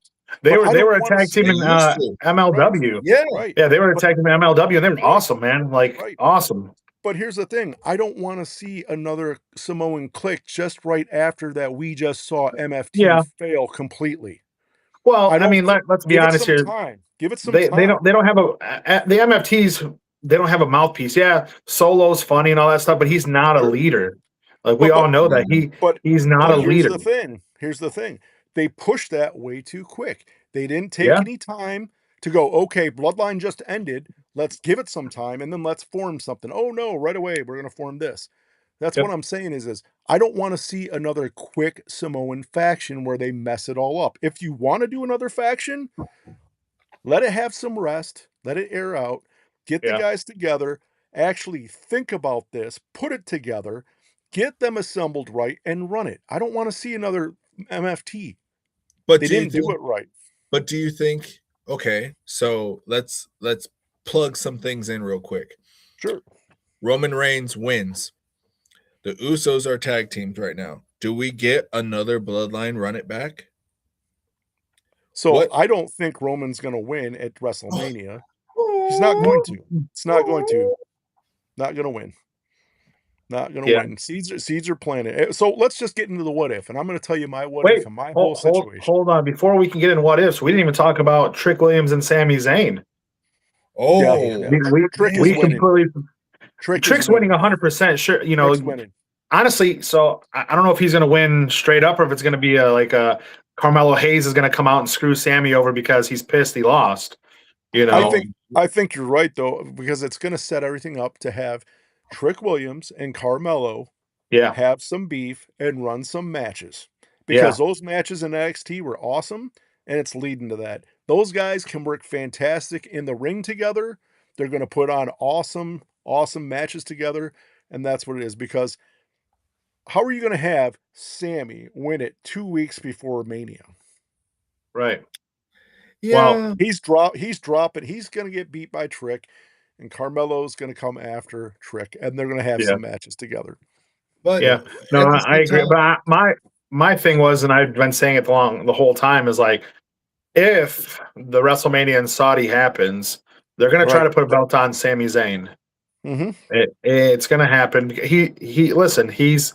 They were a tag team in MLW. Right. Yeah, right. Yeah, they were a tag team in MLW, and they were awesome, man. Awesome. But here's the thing: I don't want to see another Samoan clique just right after that. We just saw MFT fail completely. Well, I mean, let's be honest here. Give it some time. They don't have the MFTs. They don't have a mouthpiece. Yeah, Solo's funny and all that stuff, but he's not a leader. We all know that he's not a leader. Here's the thing. They pushed that way too quick. They didn't take any time to go, okay, Bloodline just ended. Let's give it some time, and then let's form something. Oh, no, right away, we're going to form this. That's what I'm saying is I don't want to see another quick Samoan faction where they mess it all up. If you want to do another faction, let it have some rest. Let it air out. Get the guys together. Actually think about this. Put it together. Get them assembled right and run it. I don't want to see another MFT. But they didn't do it right. But do you think, okay, so let's plug some things in real quick. Sure. Roman Reigns wins. The Usos are tag teams right now. Do we get another Bloodline run it back? So I don't think Roman's going to win at WrestleMania. He's not going to. It's not going to. Not going to win. Not going to win. Seeds are planted. So let's just get into the what if, and I'm going to tell you my what if and my whole situation. Hold on. Before we can get into what ifs, we didn't even talk about Trick Williams and Sami Zayn. Trick's winning 100%. Sure, Trick's winning. Honestly, so I don't know if he's going to win straight up or if it's going to be a Carmelo Hayes is going to come out and screw Sammy over because he's pissed he lost. I think you're right though, because it's going to set everything up to have Trick Williams and Carmelo have some beef and run some matches, because those matches in NXT were awesome, and it's leading to that. Those guys can work fantastic in the ring together. They're going to put on awesome matches together, and that's what it is. Because how are you going to have Sammy win it 2 weeks before Mania? Right. Yeah. Well, he's dropping. He's going to get beat by Trick, and Carmelo's going to come after Trick, and they're going to have some matches together. But I agree. But my thing was, and I've been saying it the whole time, is like, if the WrestleMania in Saudi happens, they're going to try to put a belt on Sami Zayn. It's going to happen. He's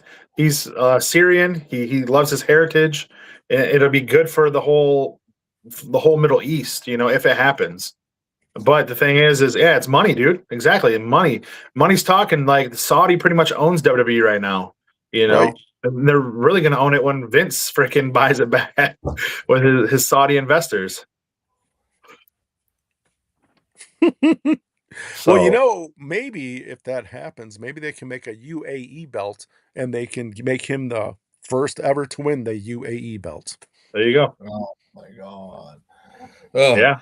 Syrian. He loves his heritage. It'll be good for the whole Middle East, if it happens. But the thing is it's money, dude. Exactly, money's talking. Like, Saudi pretty much owns WWE right now. And they're really going to own it when Vince freaking buys it back with his Saudi investors. Well, maybe if that happens, maybe they can make a UAE belt, and they can make him the first ever to win the UAE belt. There you go. Oh my God. Yeah.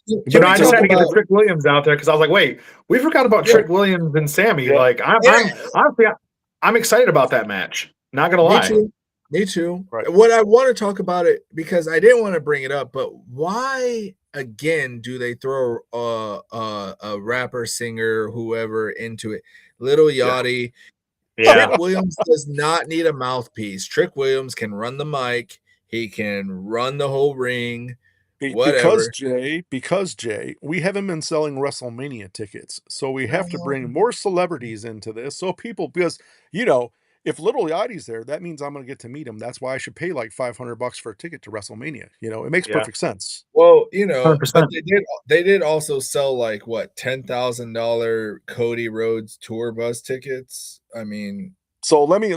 I just had to get the Trick Williams out there because I was like, wait, we forgot about Trick Williams and Sammy. Yeah. Like, I'm excited about that match. Not gonna lie. Me too. Right. What I want to talk about it, because I didn't want to bring it up, but why again do they throw a rapper, singer, whoever into it? Little Yachty. Trick Williams does not need a mouthpiece. Trick Williams can run the mic. He can run the whole ring. Because Whatever. Jay, we haven't been selling WrestleMania tickets, so we have to bring more celebrities into this. So people, because if Little Yachty's there, that means I'm going to get to meet him. That's why I should pay like $500 for a ticket to WrestleMania. It makes perfect sense. Well, but 100%. they did also sell like what $10,000 Cody Rhodes tour bus tickets. I mean, so let me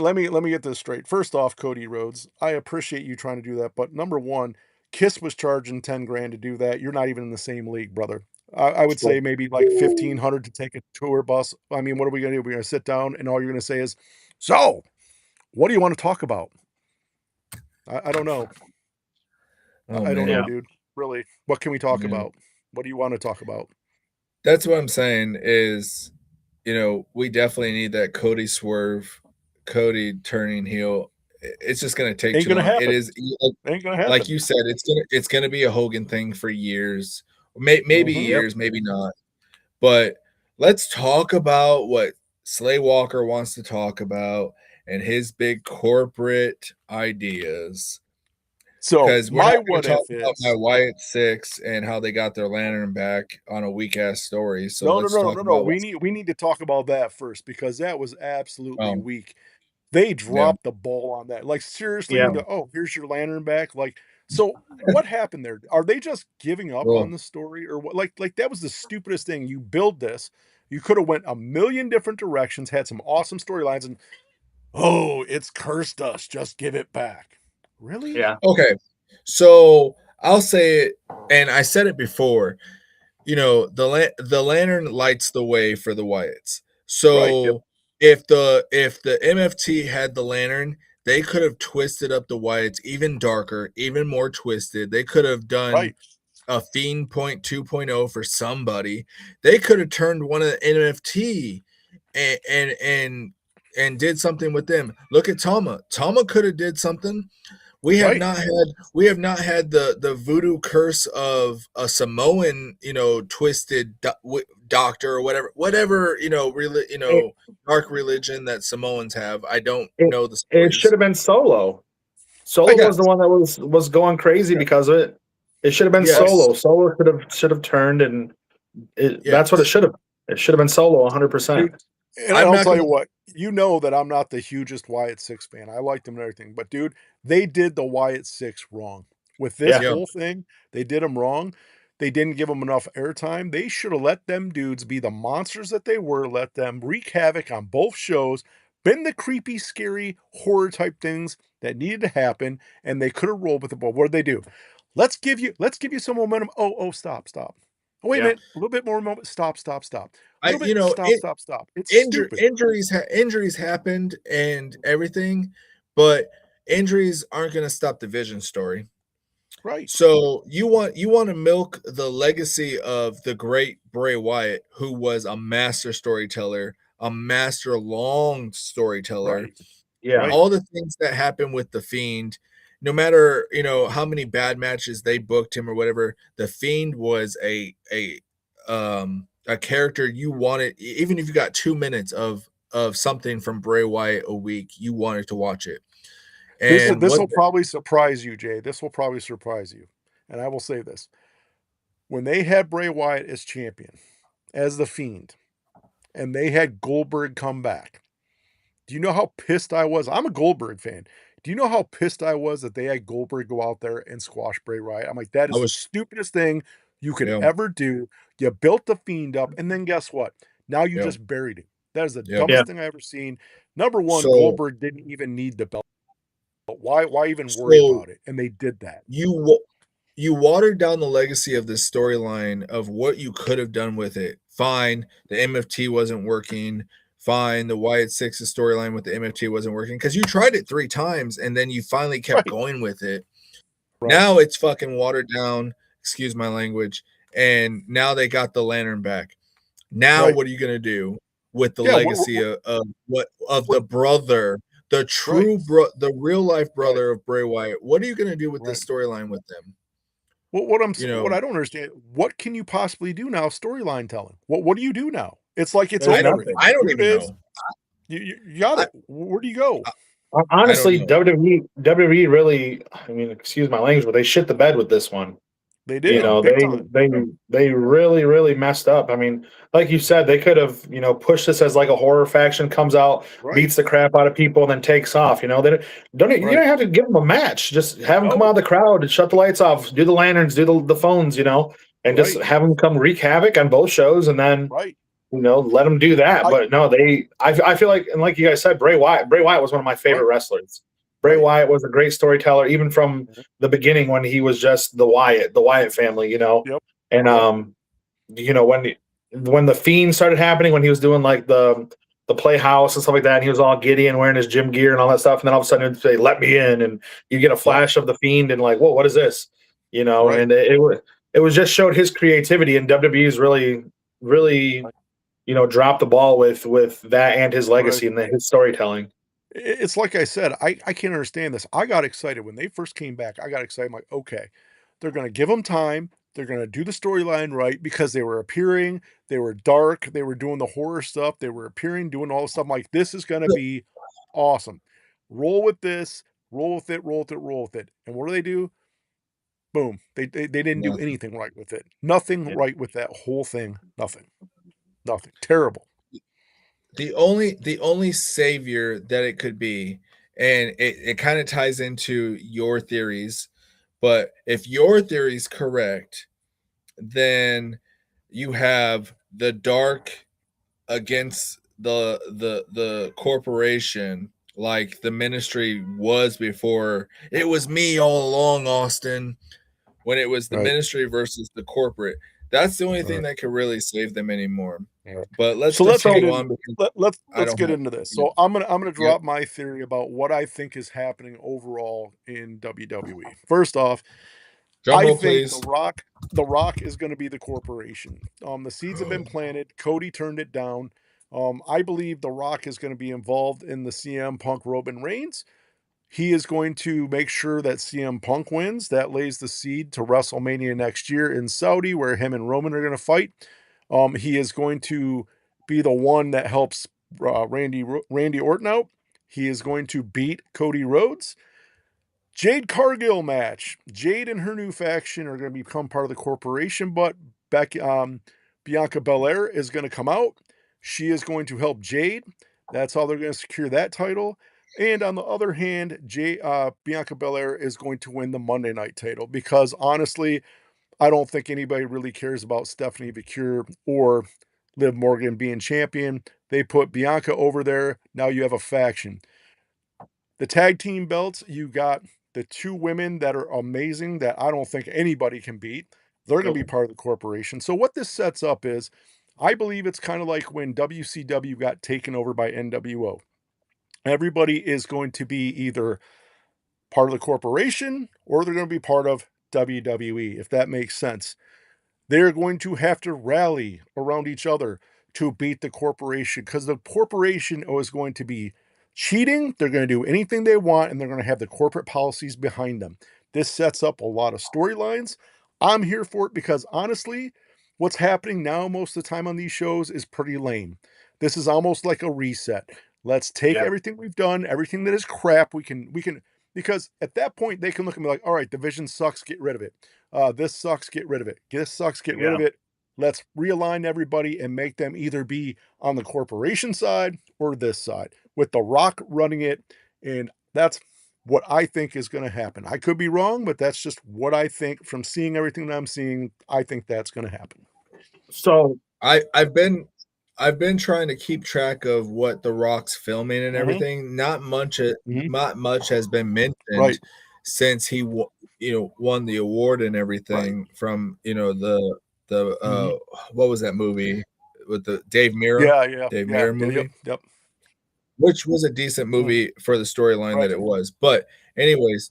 get this straight. First off, Cody Rhodes, I appreciate you trying to do that, but number one, Kiss was charging 10 grand to do that. You're not even in the same league, brother. I would say maybe like 1,500 to take a tour bus. I mean, what are we going to do? We're going to sit down and all you're going to say is, so what do you want to talk about? I don't know. I don't know, dude. Really, what can we talk about? What do you want to talk about? That's what I'm saying is, we definitely need that Cody swerve, Cody turning heel. It's just going to take Ain't too gonna long. happen. It is Ain't gonna happen. Like you said, it's gonna be a Hogan thing for years, maybe years, maybe not. But let's talk about what Slay Walker wants to talk about and his big corporate ideas. So because we're my not going what to talk if about is my Wyatt Six and how they got their lantern back on a weak ass story. So let's talk no. about We need to talk about that first because that was absolutely Oh. weak. They dropped the ball on that. Like seriously, oh, here's your lantern back. Like, so what happened there? Are they just giving up on the story or what? Like that was the stupidest thing. You build this, you could have went a million different directions, had some awesome storylines, and oh, it's cursed us. Just give it back. Really? Yeah. Okay. So I'll say it, and I said it before. The lantern lights the way for the Wyatts. So if the MFT had the lantern, they could have twisted up the Wyatts even darker, even more twisted. They could have done a Fiend 2.0 for somebody. They could have turned one of the MFT and did something with them. Look at Tama. Tama could have did something. We have not had the voodoo curse of a Samoan, twisted doctor or whatever dark religion that Samoans have. I don't know the stories. It should have been Solo. Solo was the one that was going crazy because of it. It should have been Solo. Solo should have turned, and that's what it should have. It should have been Solo 100%. And I'll tell you what, that I'm not the hugest Wyatt Six fan. I liked them and everything, but dude, they did the Wyatt Six wrong. With this whole thing, they did them wrong. They didn't give them enough airtime. They should have let them dudes be the monsters that they were, let them wreak havoc on both shows, been the creepy, scary, horror type things that needed to happen, and they could have rolled with it. But what did they do? Let's give you some momentum. Oh, stop. Oh, wait a minute. A little bit more moment. Stop. Stop. Stop. It's stupid. Injuries happened and everything, but injuries aren't going to stop the Vision story. Right. So you want to milk the legacy of the great Bray Wyatt, who was a master storyteller, a master long storyteller. Right. Yeah. All the things that happened with the Fiend, no matter how many bad matches they booked him or whatever, the Fiend was a character you wanted. Even if you got 2 minutes of something from Bray Wyatt a week, you wanted to watch it. And this will probably surprise you, Jay. This will probably surprise you. And I will say this. When they had Bray Wyatt as champion, as the Fiend, and they had Goldberg come back, do you know how pissed I was? I'm a Goldberg fan. Do you know how pissed I was that they had Goldberg go out there and squash Bray Wyatt? I'm like, that is the stupidest thing you could ever do. You built the Fiend up, and then guess what? Now you just buried him. That is the dumbest thing I've ever seen. Number one, Goldberg didn't even need the belt. Why even worry about it? And they did that. You watered down the legacy of this storyline of what you could have done with it. Fine, the MFT wasn't working. Fine, the Wyatt Six's storyline with the MFT wasn't working because you tried it 3 times and then you finally kept going with it. Now it's fucking watered down. Excuse my language. And now they got the lantern back. Now what are you gonna do with the legacy of the brother? The true the real life brother of Bray Wyatt. What are you going to do with this storyline with them? Well, what I don't understand, what can you possibly do now storyline telling? What do you do now? It's like it's There's over. nothing. I don't Here it even is. know. You got it. Where do you go? Honestly, I don't WWE really, I mean, excuse my language, but they shit the bed with this one. They You did know, big time. they really, really messed up. I mean, like you said, they could have, you know, pushed this as like a horror faction comes out, Right. beats the crap out of people, and then takes off. You know, they don't you Right. don't have to give them a match. Just have them come No. out of the crowd and shut the lights off, do the lanterns, do the phones, you know, and just Right. have them come wreak havoc on both shows, and then Right. you know, let them do that. I But no, I feel like, and like you guys said, Bray Wyatt was one of my favorite Right. wrestlers. Bray Right. Wyatt was a great storyteller, even from the beginning when he was just the Wyatt family, you know. Yep. And you know, when the Fiend started happening, when he was doing like the Playhouse and stuff like that, and he was all giddy and wearing his gym gear and all that stuff, and then all of a sudden they let me in, and you get a flash of the Fiend, and like, whoa, what is this? You know, Right. and it was just showed his creativity, and WWE's really you know, dropped the ball with that and his legacy and his storytelling. It's like I said, I can't understand this. I got excited when they first came back. I got excited. I'm like, okay, they're going to give them time. They're going to do the storyline right because they were appearing. They were dark. They were doing the horror stuff. They were appearing, doing all the stuff. I'm like, this is going to be awesome. Roll with this. Roll with it. Roll with it. Roll with it. And what do? Boom. They didn't do anything right with it. Nothing right with that whole thing. Nothing. Terrible. The only savior that it could be, and it kind of ties into your theories, but if your theory is correct, then you have the dark against the corporation, like the ministry was before. It was me all along, Austin, when it was the ministry versus the corporate. That's the only thing that could really save them anymore. But let's get on. Let's get into this. So I'm gonna drop my theory about what I think is happening overall in WWE. First off, I think please. The Rock is going to be the corporation. The seeds have been planted. Cody turned it down. I believe The Rock is going to be involved in the CM Punk Roman Reigns. He is going to make sure that CM Punk wins. That lays the seed to WrestleMania next year in Saudi, where him and Roman are going to fight. He is going to be the one that helps Randy Orton out. He is going to beat Cody Rhodes. Jade Cargill match. Jade and her new faction are going to become part of the corporation, but Bianca Belair is going to come out. She is going to help Jade. That's how they're going to secure that title. And on the other hand, Bianca Belair is going to win the Monday Night title because honestly, I don't think anybody really cares about Stephanie McCure or Liv Morgan being champion. They put Bianca over there. Now you have a faction. The tag team belts, you got the two women that are amazing that I don't think anybody can beat. They're going to be part of the corporation. So what this sets up is, I believe it's kind of like when WCW got taken over by NWO. Everybody is going to be either part of the corporation or they're going to be part of WWE, if that makes sense. They're going to have to rally around each other to beat the corporation because the corporation is going to be cheating. They're going to do anything they want and they're going to have the corporate policies behind them. This sets up a lot of storylines. I'm here for it because honestly, what's happening now most of the time on these shows is pretty lame. This is almost like a reset. Let's take everything we've done, everything that is crap. We can, because at that point they can look and be like, all right, division sucks, get rid of it. This sucks, get rid of it. This sucks, get rid of it. Let's realign everybody and make them either be on the corporation side or this side with The Rock running it. And that's what I think is going to happen. I could be wrong, but that's just what I think from seeing everything that I'm seeing. I think that's going to happen. So I've been trying to keep track of what The Rock's filming and everything. Not much has been mentioned since he won the award and everything from the what was that movie with the Dave Mirra? Dave Mirra movie. Yep. Which was a decent movie for the storyline that it was. But anyways,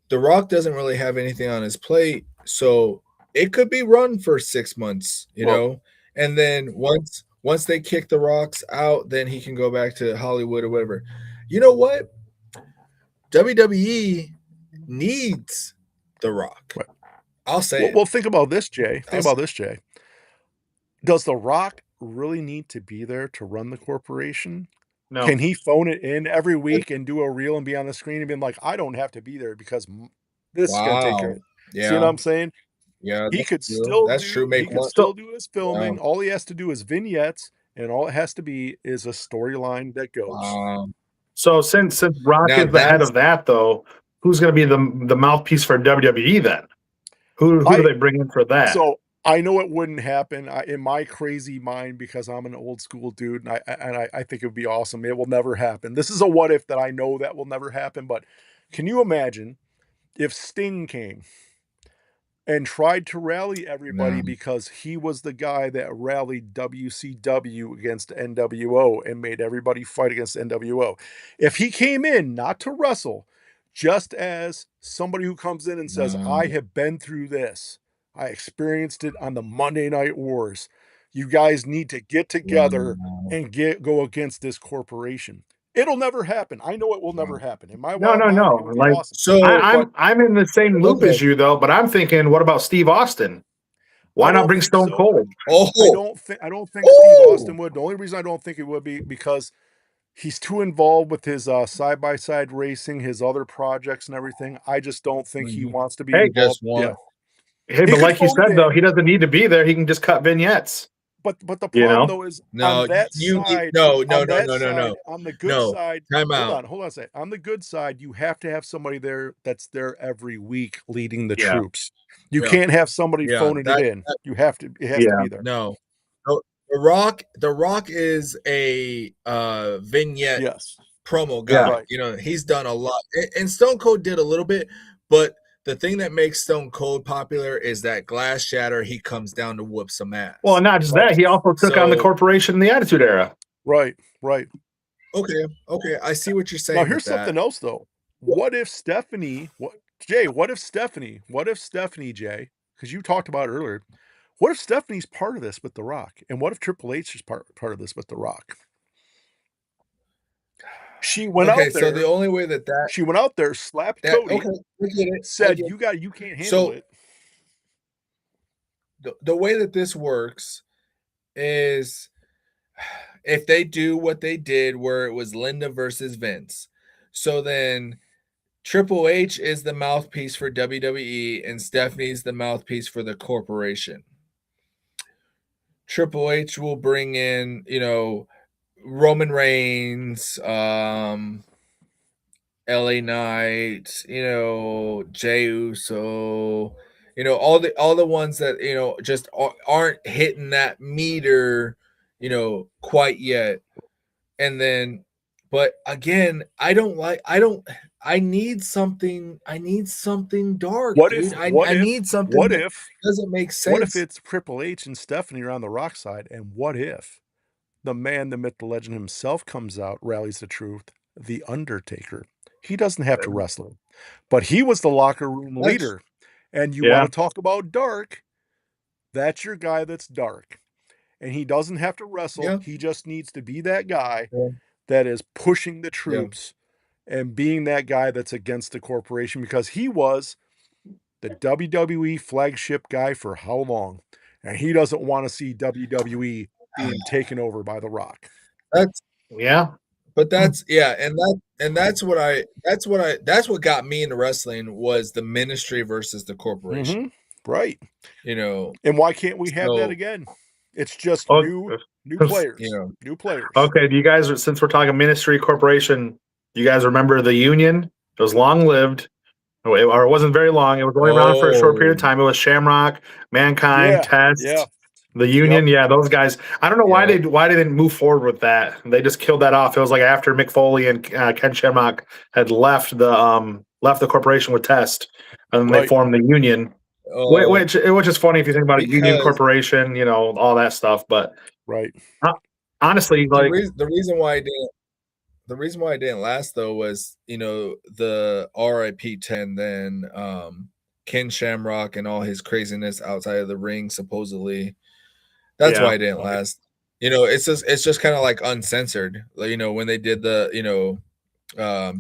The Rock doesn't really have anything on his plate, so it could be run for 6 months, you know. And then once they kick The Rock's out, then he can go back to Hollywood or whatever. You know what? WWE needs The Rock. I'll say Well, think about this, Jay. Think about this, Jay. Does The Rock really need to be there to run the corporation? No. Can he phone it in every week and do a reel and be on the screen and be like, I don't have to be there because this is going to take care of it. Yeah. See what I'm saying? Yeah, He could true. still That's do. true. He could still do his filming. All he has to do is vignettes, and all it has to be is a storyline that goes. So since Rock is the head of that, though, who's going to be the mouthpiece for WWE then? Who do they bring in for that? So I know it wouldn't happen in my crazy mind because I'm an old school dude, and I think it would be awesome. It will never happen. This is a what if that I know that will never happen. But can you imagine if Sting came and tried to rally everybody because he was the guy that rallied WCW against NWO and made everybody fight against NWO? If he came in not to wrestle, just as somebody who comes in and says, I have been through this. I experienced it on the Monday Night Wars. You guys need to get together and go against this corporation. It'll never happen. I know it will never happen. In my wild mind, it would be awesome. So I'm in the same loop as you though, but I'm thinking, what about Steve Austin? Why not bring Stone Cold? I don't think Steve Austin would. The only reason I don't think it would be because he's too involved with his side-by-side racing, his other projects and everything. I just don't think he wants to be involved. Hey, but like you said, though, he doesn't need to be there. He can just cut vignettes. But the problem though is on that side. On the good side, hold on a second. On the good side, you have to have somebody there that's there every week leading the troops. You can't have somebody phoning it in. You have to. It has to be there. No, The Rock is a vignette promo guy. Right. You know, he's done a lot, and Stone Cold did a little bit, but the thing that makes Stone Cold popular is that glass shatter. He comes down to whoop some ass. Well, not just that, he also took on the corporation in the Attitude Era. Right. Okay. I see what you're saying. Now here's something else though. What if Stephanie? Jay? What if Stephanie, Jay? Because you talked about it earlier. What if Stephanie's part of this with The Rock? And what if Triple H is part of this with The Rock? She went out there. So the only way that she went out there, slapped Cody, said, "You can't handle it." The way that this works is if they do what they did, where it was Linda versus Vince. So then Triple H is the mouthpiece for WWE, and Stephanie's the mouthpiece for the corporation. Triple H will bring in, Roman Reigns, LA Knight, Jey Uso, all the ones that just aren't hitting that meter, quite yet. And then, but again, I need something dark. I need something. What if doesn't make sense? What if it's Triple H and Stephanie are on the Rock side? And what if the man, the myth, the legend himself comes out, rallies the truth, The Undertaker? He doesn't have to wrestle, but he was the locker room leader. And you want to talk about dark? That's your guy that's dark. And he doesn't have to wrestle. Yeah. He just needs to be that guy that is pushing the troops and being that guy that's against the corporation, because he was the WWE flagship guy for how long? And he doesn't want to see WWE being taken over by The Rock. That's what got me into wrestling was the ministry versus the corporation. Mm-hmm. Right. And why can't we have that again? It's just new players. New players. Okay, do you guys, since we're talking ministry corporation, do you guys remember the Union? It was long-lived, or it wasn't very long. It was only around for a short period of time. It was Shamrock, Mankind, Test, the Union. Yep. Yeah, those guys. I don't know why they didn't move forward with that. They just killed that off. It was like after Mick Foley and Ken Shamrock had left the corporation with Test, and then they formed the Union. Which is funny if you think about it, Union Corporation, all that stuff. But honestly, like the reason why I didn't last though was the RIP 10, then Ken Shamrock and all his craziness outside of the ring supposedly. That's why I didn't last. It's just kind of like uncensored. When they did the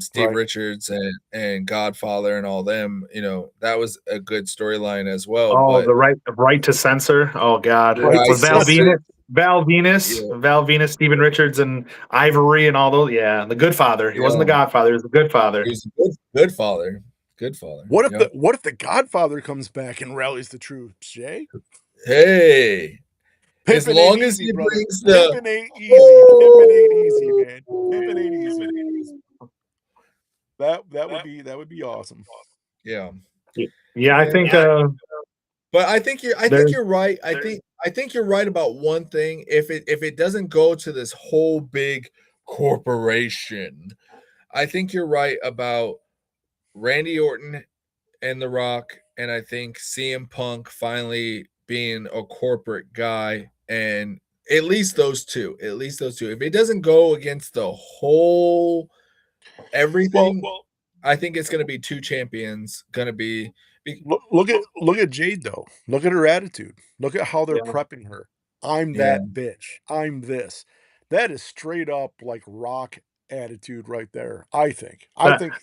Steve Richards and Godfather and all them, that was a good storyline as well. Oh, but the right to censor. Oh God, Right was Val Censor. Venus, Steven Richards, and Ivory, and all those. Yeah, the Good Father. He wasn't the Godfather. He was the Good Father. He was a good father. Good father. What if the Godfather comes back and rallies the troops, Jay? Hey, as Pimpin' long ain't as easy, he brother. brings the Pimpin' ain't easy. Pimpin' ain't easy, man. Pimpin' ain't easy. That would be awesome. Yeah. Yeah, I think but I think you're right. I think you're right about one thing. If it doesn't go to this whole big corporation, I think you're right about Randy Orton and The Rock, and I think CM Punk finally being a corporate guy, and at least those two. If it doesn't go against the whole everything, I think it's going to be two champions. Going to be look at Jade though. Look at her attitude. Look at how they're prepping her. I'm that bitch. I'm this. That is straight up like Rock attitude right there. I think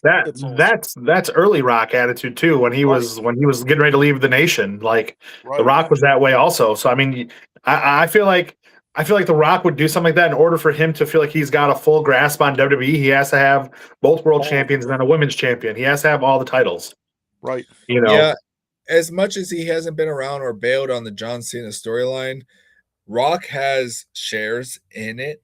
that's early Rock attitude too. When he was getting ready to leave the nation, like The Rock was that way also. So I mean, I feel like The Rock would do something like that in order for him to feel like he's got a full grasp on WWE. He has to have both world champions and then a women's champion. He has to have all the titles. Right. Yeah. As much as he hasn't been around or bailed on the John Cena storyline, Rock has shares in it,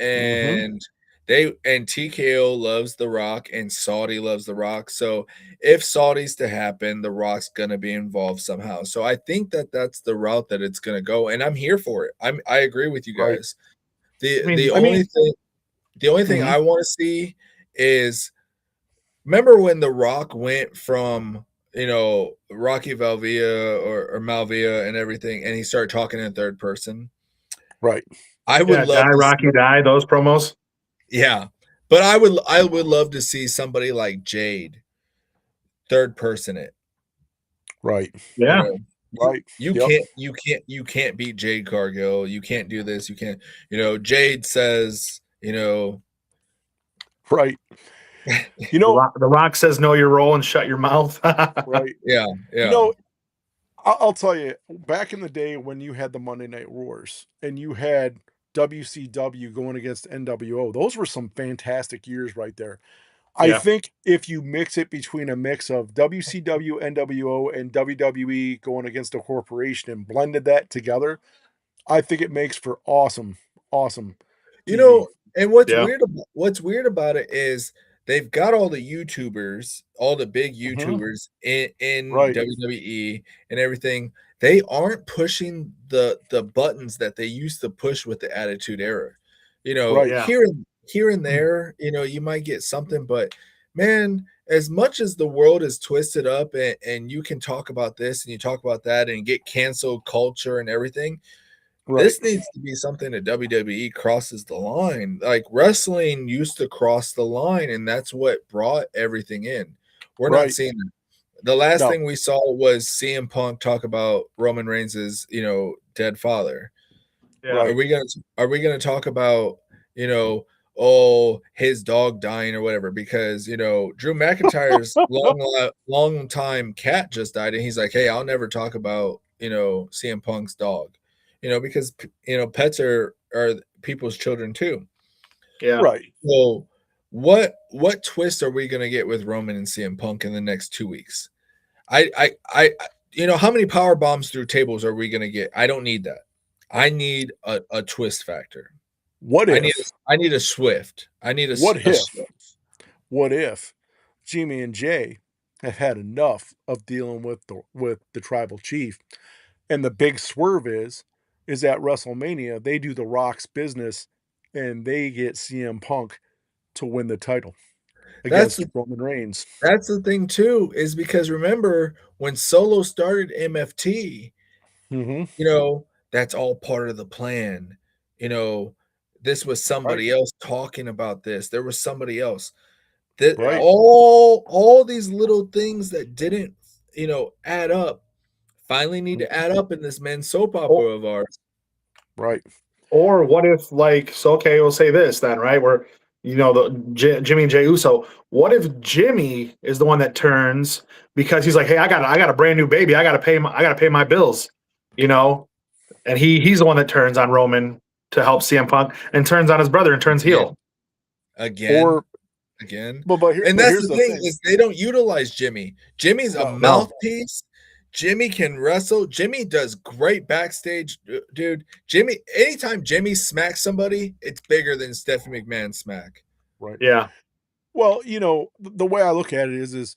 and TKO loves The Rock and Saudi loves The Rock. So if Saudi's to happen, The Rock's gonna be involved somehow. So I think that's the route that it's gonna go, and I'm here for it. I agree with you guys. The only thing I want to see is, remember when The Rock went from Rocky Valvia or Malvia and everything, and he started talking in third person. Right. I would love Die Rocky Die, those promos. Yeah. But I would love to see somebody like Jade third person it. Right. Yeah. Right. You can't beat Jade Cargill. You can't do this. You can't, Jade says, right. The Rock says, know your role and shut your mouth. Right. Yeah. I'll tell you, back in the day when you had the Monday Night Wars and you had WCW going against NWO, those were some fantastic years right there. I think if you mix it between a mix of WCW, NWO, and WWE going against a corporation and blended that together, I think it makes for awesome TV. And what's weird about it is they've got all the YouTubers, all the big YouTubers in WWE and everything. They aren't pushing the buttons that they used to push with the Attitude Era. Here and there, you might get something, but man, as much as the world is twisted up and you can talk about this and you talk about that and get canceled culture and everything, this needs to be something that WWE crosses the line. Like wrestling used to cross the line, and that's what brought everything in. We're not seeing that. The last thing we saw was CM Punk talk about Roman Reigns' dead father. Yeah. Are we gonna talk about his dog dying or whatever? Because Drew McIntyre's long time cat just died, and he's like, hey, I'll never talk about CM Punk's dog. Because pets are people's children too. Yeah. Right. So what twist are we gonna get with Roman and CM Punk in the next 2 weeks? I how many power bombs through tables are we gonna get? I don't need that. I need a twist factor. I need a Swift. I need a Swift. What if Jimmy and Jay have had enough of dealing with the tribal chief, and the big swerve is at WrestleMania they do the Rock's business and they get CM Punk to win the title against Roman Reigns. That's the thing too, is because remember when Solo started MFT, that's all part of the plan. This was somebody else talking about this. There was somebody else. All these little things that didn't, add up finally need to add up in this men's soap opera of ours. Right. Or what if, we'll say this then, right? Where Jimmy and Jey Uso. What if Jimmy is the one that turns because he's like, hey, I got a brand new baby. I got to pay my bills, and he's the one that turns on Roman to help CM Punk and turns on his brother and turns heel. Again. But here's the thing is they don't utilize Jimmy. Jimmy's a mouthpiece. Jimmy can wrestle. Jimmy does great backstage, dude. Anytime Jimmy smacks somebody, it's bigger than Stephanie McMahon smack. Right. Yeah. Well, the way I look at it is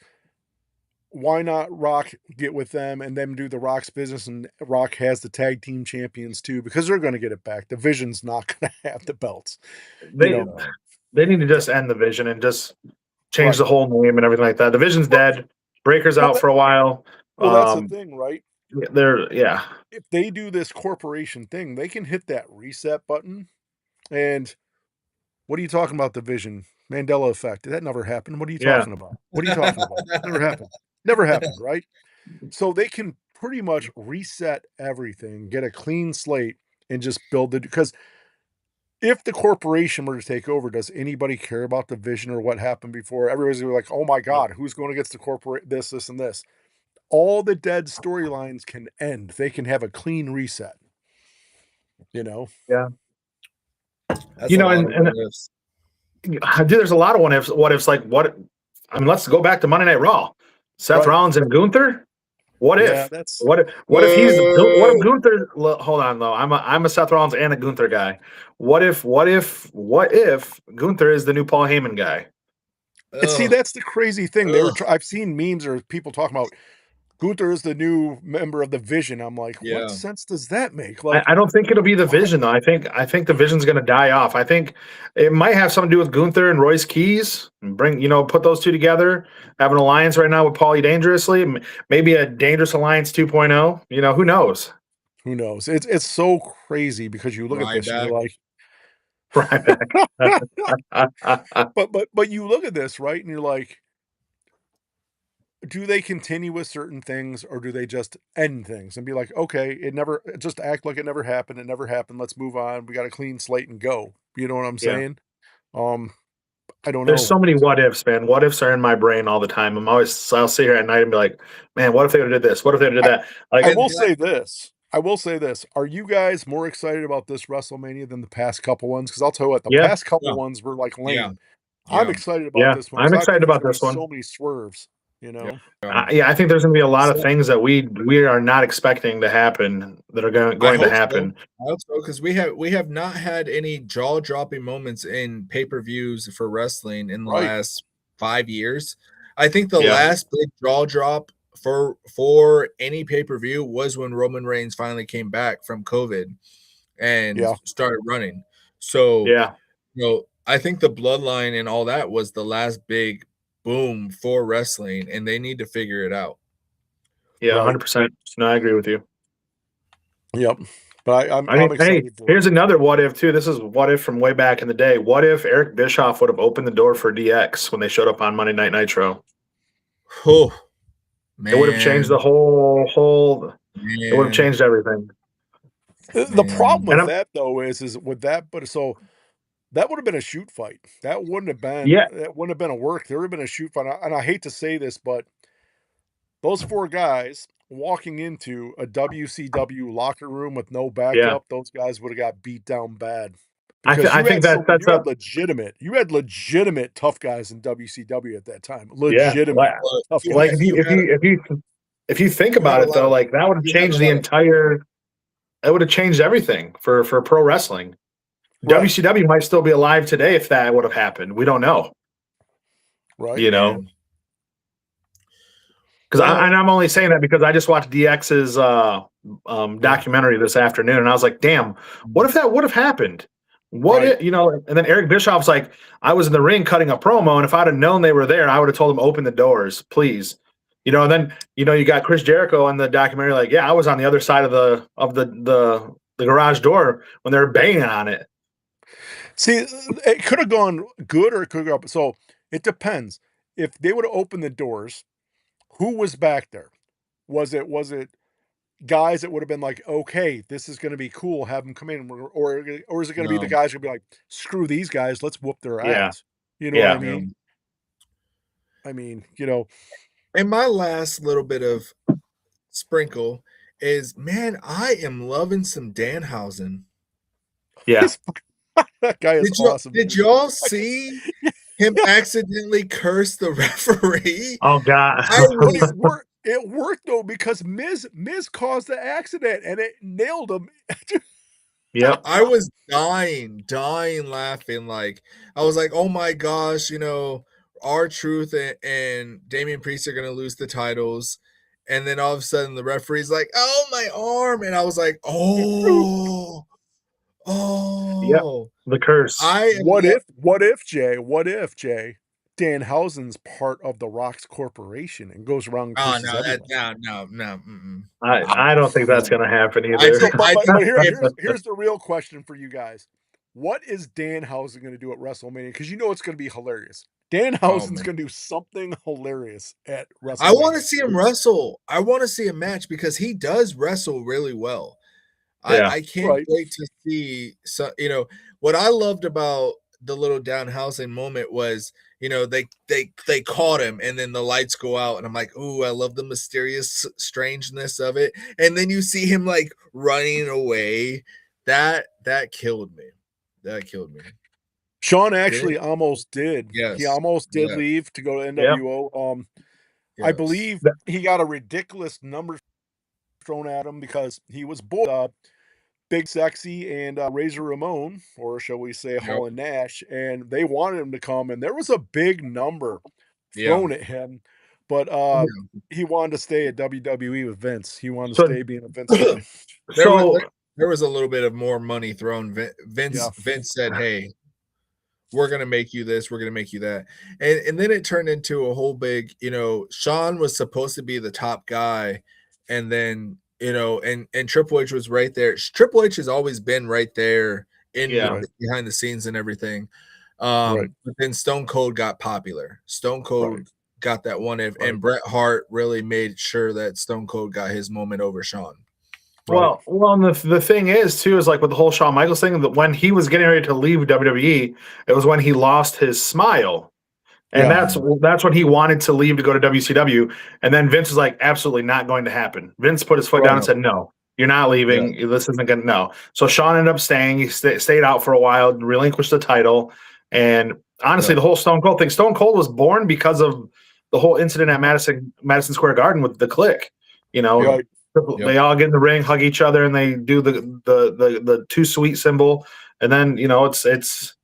why not Rock get with them and them do the Rock's business, and Rock has the tag team champions too, because they're going to get it back. The Vision's not going to have the belts. They need to just end the Vision and just change the whole name and everything like that. The Vision's dead. Breaker's out for a while. Well, that's the thing, right? If they do this corporation thing, they can hit that reset button. And what are you talking about? The Vision Mandela effect? That never happened. What are you talking about? What are you talking about? Never happened. Never happened, right? So they can pretty much reset everything, get a clean slate, and just build it. Because if the corporation were to take over, does anybody care about the Vision or what happened before? Everybody's gonna be like, oh my God, who's going against the corporate this, and this? All the dead storylines can end. They can have a clean reset. Yeah. That's dude, there's a lot of what ifs. Let's go back to Monday Night Raw. Seth Rollins and Gunther. What if Gunther? Hold on though. I'm a Seth Rollins and a Gunther guy. What if Gunther is the new Paul Heyman guy? And see, that's the crazy thing. I've seen memes or people talking about Gunther is the new member of the Vision. I'm like, what sense does that make? Like, I don't think it'll be the Vision though. I think the Vision's going to die off. I think it might have something to do with Gunther and Royce Keys. Put those two together. Have an alliance right now with Paulie Dangerously. Maybe a Dangerous Alliance 2.0. Who knows? Who knows? It's so crazy because you look at this and you're like, but you look at this, right, and you're like, do they continue with certain things, or do they just end things and be like, okay, just act like it never happened. It never happened. Let's move on. We got a clean slate and go. You know what I'm saying? I don't know. There's so many what ifs, man. What ifs are in my brain all the time. I'll sit here at night and be like, man, what if they would have did this? What if they would have did that? I will say this. Are you guys more excited about this WrestleMania than the past couple ones? Because I'll tell you what, the past couple ones were like lame. Yeah. I'm excited about this one. I'm excited about this one. So many swerves. I think there's going to be a lot of things that we are not expecting to happen that are going to happen. I hope so, because we have not had any jaw-dropping moments in pay-per-views for wrestling in the last 5 years. I think the last big jaw drop for any pay-per-view was when Roman Reigns finally came back from COVID and started running. So I think the bloodline and all that was the last big boom for wrestling, and they need to figure it out. Yeah, 100%. No, I agree with you. Yep. But I'm excited. Here's another what if too. This is what if from way back in the day. What if Eric Bischoff would have opened the door for DX when they showed up on Monday Night Nitro? Oh, man. It would have changed the whole. It would have changed everything. The problem with that though is with that, but so. That would have been a shoot fight. That wouldn't have been. That wouldn't have been a work. There would have been a shoot fight. And I hate to say this, but those four guys walking into a WCW locker room with no backup, those guys would have got beat down bad. I think that's legitimate. You had legitimate tough guys in WCW at that time. Legitimate tough guys. Like if you think about it though, like that would have changed the entire. That would have changed everything for pro wrestling. Right. WCW might still be alive today if that would have happened. We don't know. Right. Because I'm only saying that because I just watched DX's documentary this afternoon, and I was like, damn, what if that would have happened? And then Eric Bischoff's like, I was in the ring cutting a promo, and if I'd have known they were there, I would have told them, open the doors, please. And then, you got Chris Jericho in the documentary, like, yeah, I was on the other side of the garage door when they were banging on it. See, it could have gone good or it could have gone. So it depends. If they would have opened the doors, who was back there? Was it guys that would have been like, okay, this is going to be cool, have them come in, or is it going to be the guys who be like, screw these guys, let's whoop their ass? You know what I mean? I mean, And my last little bit of sprinkle is, man, I am loving some Danhausen. Yeah. That guy is awesome. Did y'all see him accidentally curse the referee? Oh God. It worked though, because Miz caused the accident and it nailed him. Yep. I was dying laughing. Like, I was like, oh my gosh, R-Truth and Damian Priest are gonna lose the titles. And then all of a sudden the referee's like, oh, my arm. And I was like, oh, yep. The curse. What if Jay Danhausen's part of the Rock's Corporation and goes around and curses everyone? No. I don't think that's gonna happen either. But here's the real question for you guys. What is Danhausen going to do at WrestleMania? Because it's going to be hilarious. Danhausen's going to do something hilarious at WrestleMania. I want to see him wrestle. I want to see a match because he does wrestle really well. Yeah. I can't wait to see. So, what I loved about the little Danhausen moment was, they caught him and then the lights go out and I'm like, ooh, I love the mysterious strangeness of it. And then you see him like running away. That killed me. Sean actually almost did. Yes. He almost did leave to go to NWO. Yes. I believe he got a ridiculous number thrown at him because he was both Big Sexy and Razor Ramon, or shall we say Hall and Nash, and they wanted him to come, and there was a big number thrown at him, but he wanted to stay at WWE with Vince. He wanted to stay being a Vince guy. There was a little bit of more money thrown. Vince said, hey, we're going to make you this, we're going to make you that. And then it turned into a whole big, Sean was supposed to be the top guy. And then, and Triple H was right there. Triple H has always been right there behind the scenes and everything. But then Stone Cold got popular. Stone Cold got that one. And Bret Hart really made sure that Stone Cold got his moment over Sean. Well, and the thing is too is like with the whole Shawn Michaels thing, that when he was getting ready to leave WWE, it was when he lost his smile, and that's when he wanted to leave to go to WCW. And then Vince was like, absolutely not going to happen. Vince put his foot down and said, no, you're not leaving. Yeah. This isn't gonna no. So Shawn ended up staying. He stayed out for a while, relinquished the title, and honestly, the whole Stone Cold thing. Stone Cold was born because of the whole incident at Madison Square Garden with the Clique. They all get in the ring, hug each other, and they do the too sweet symbol. And then it's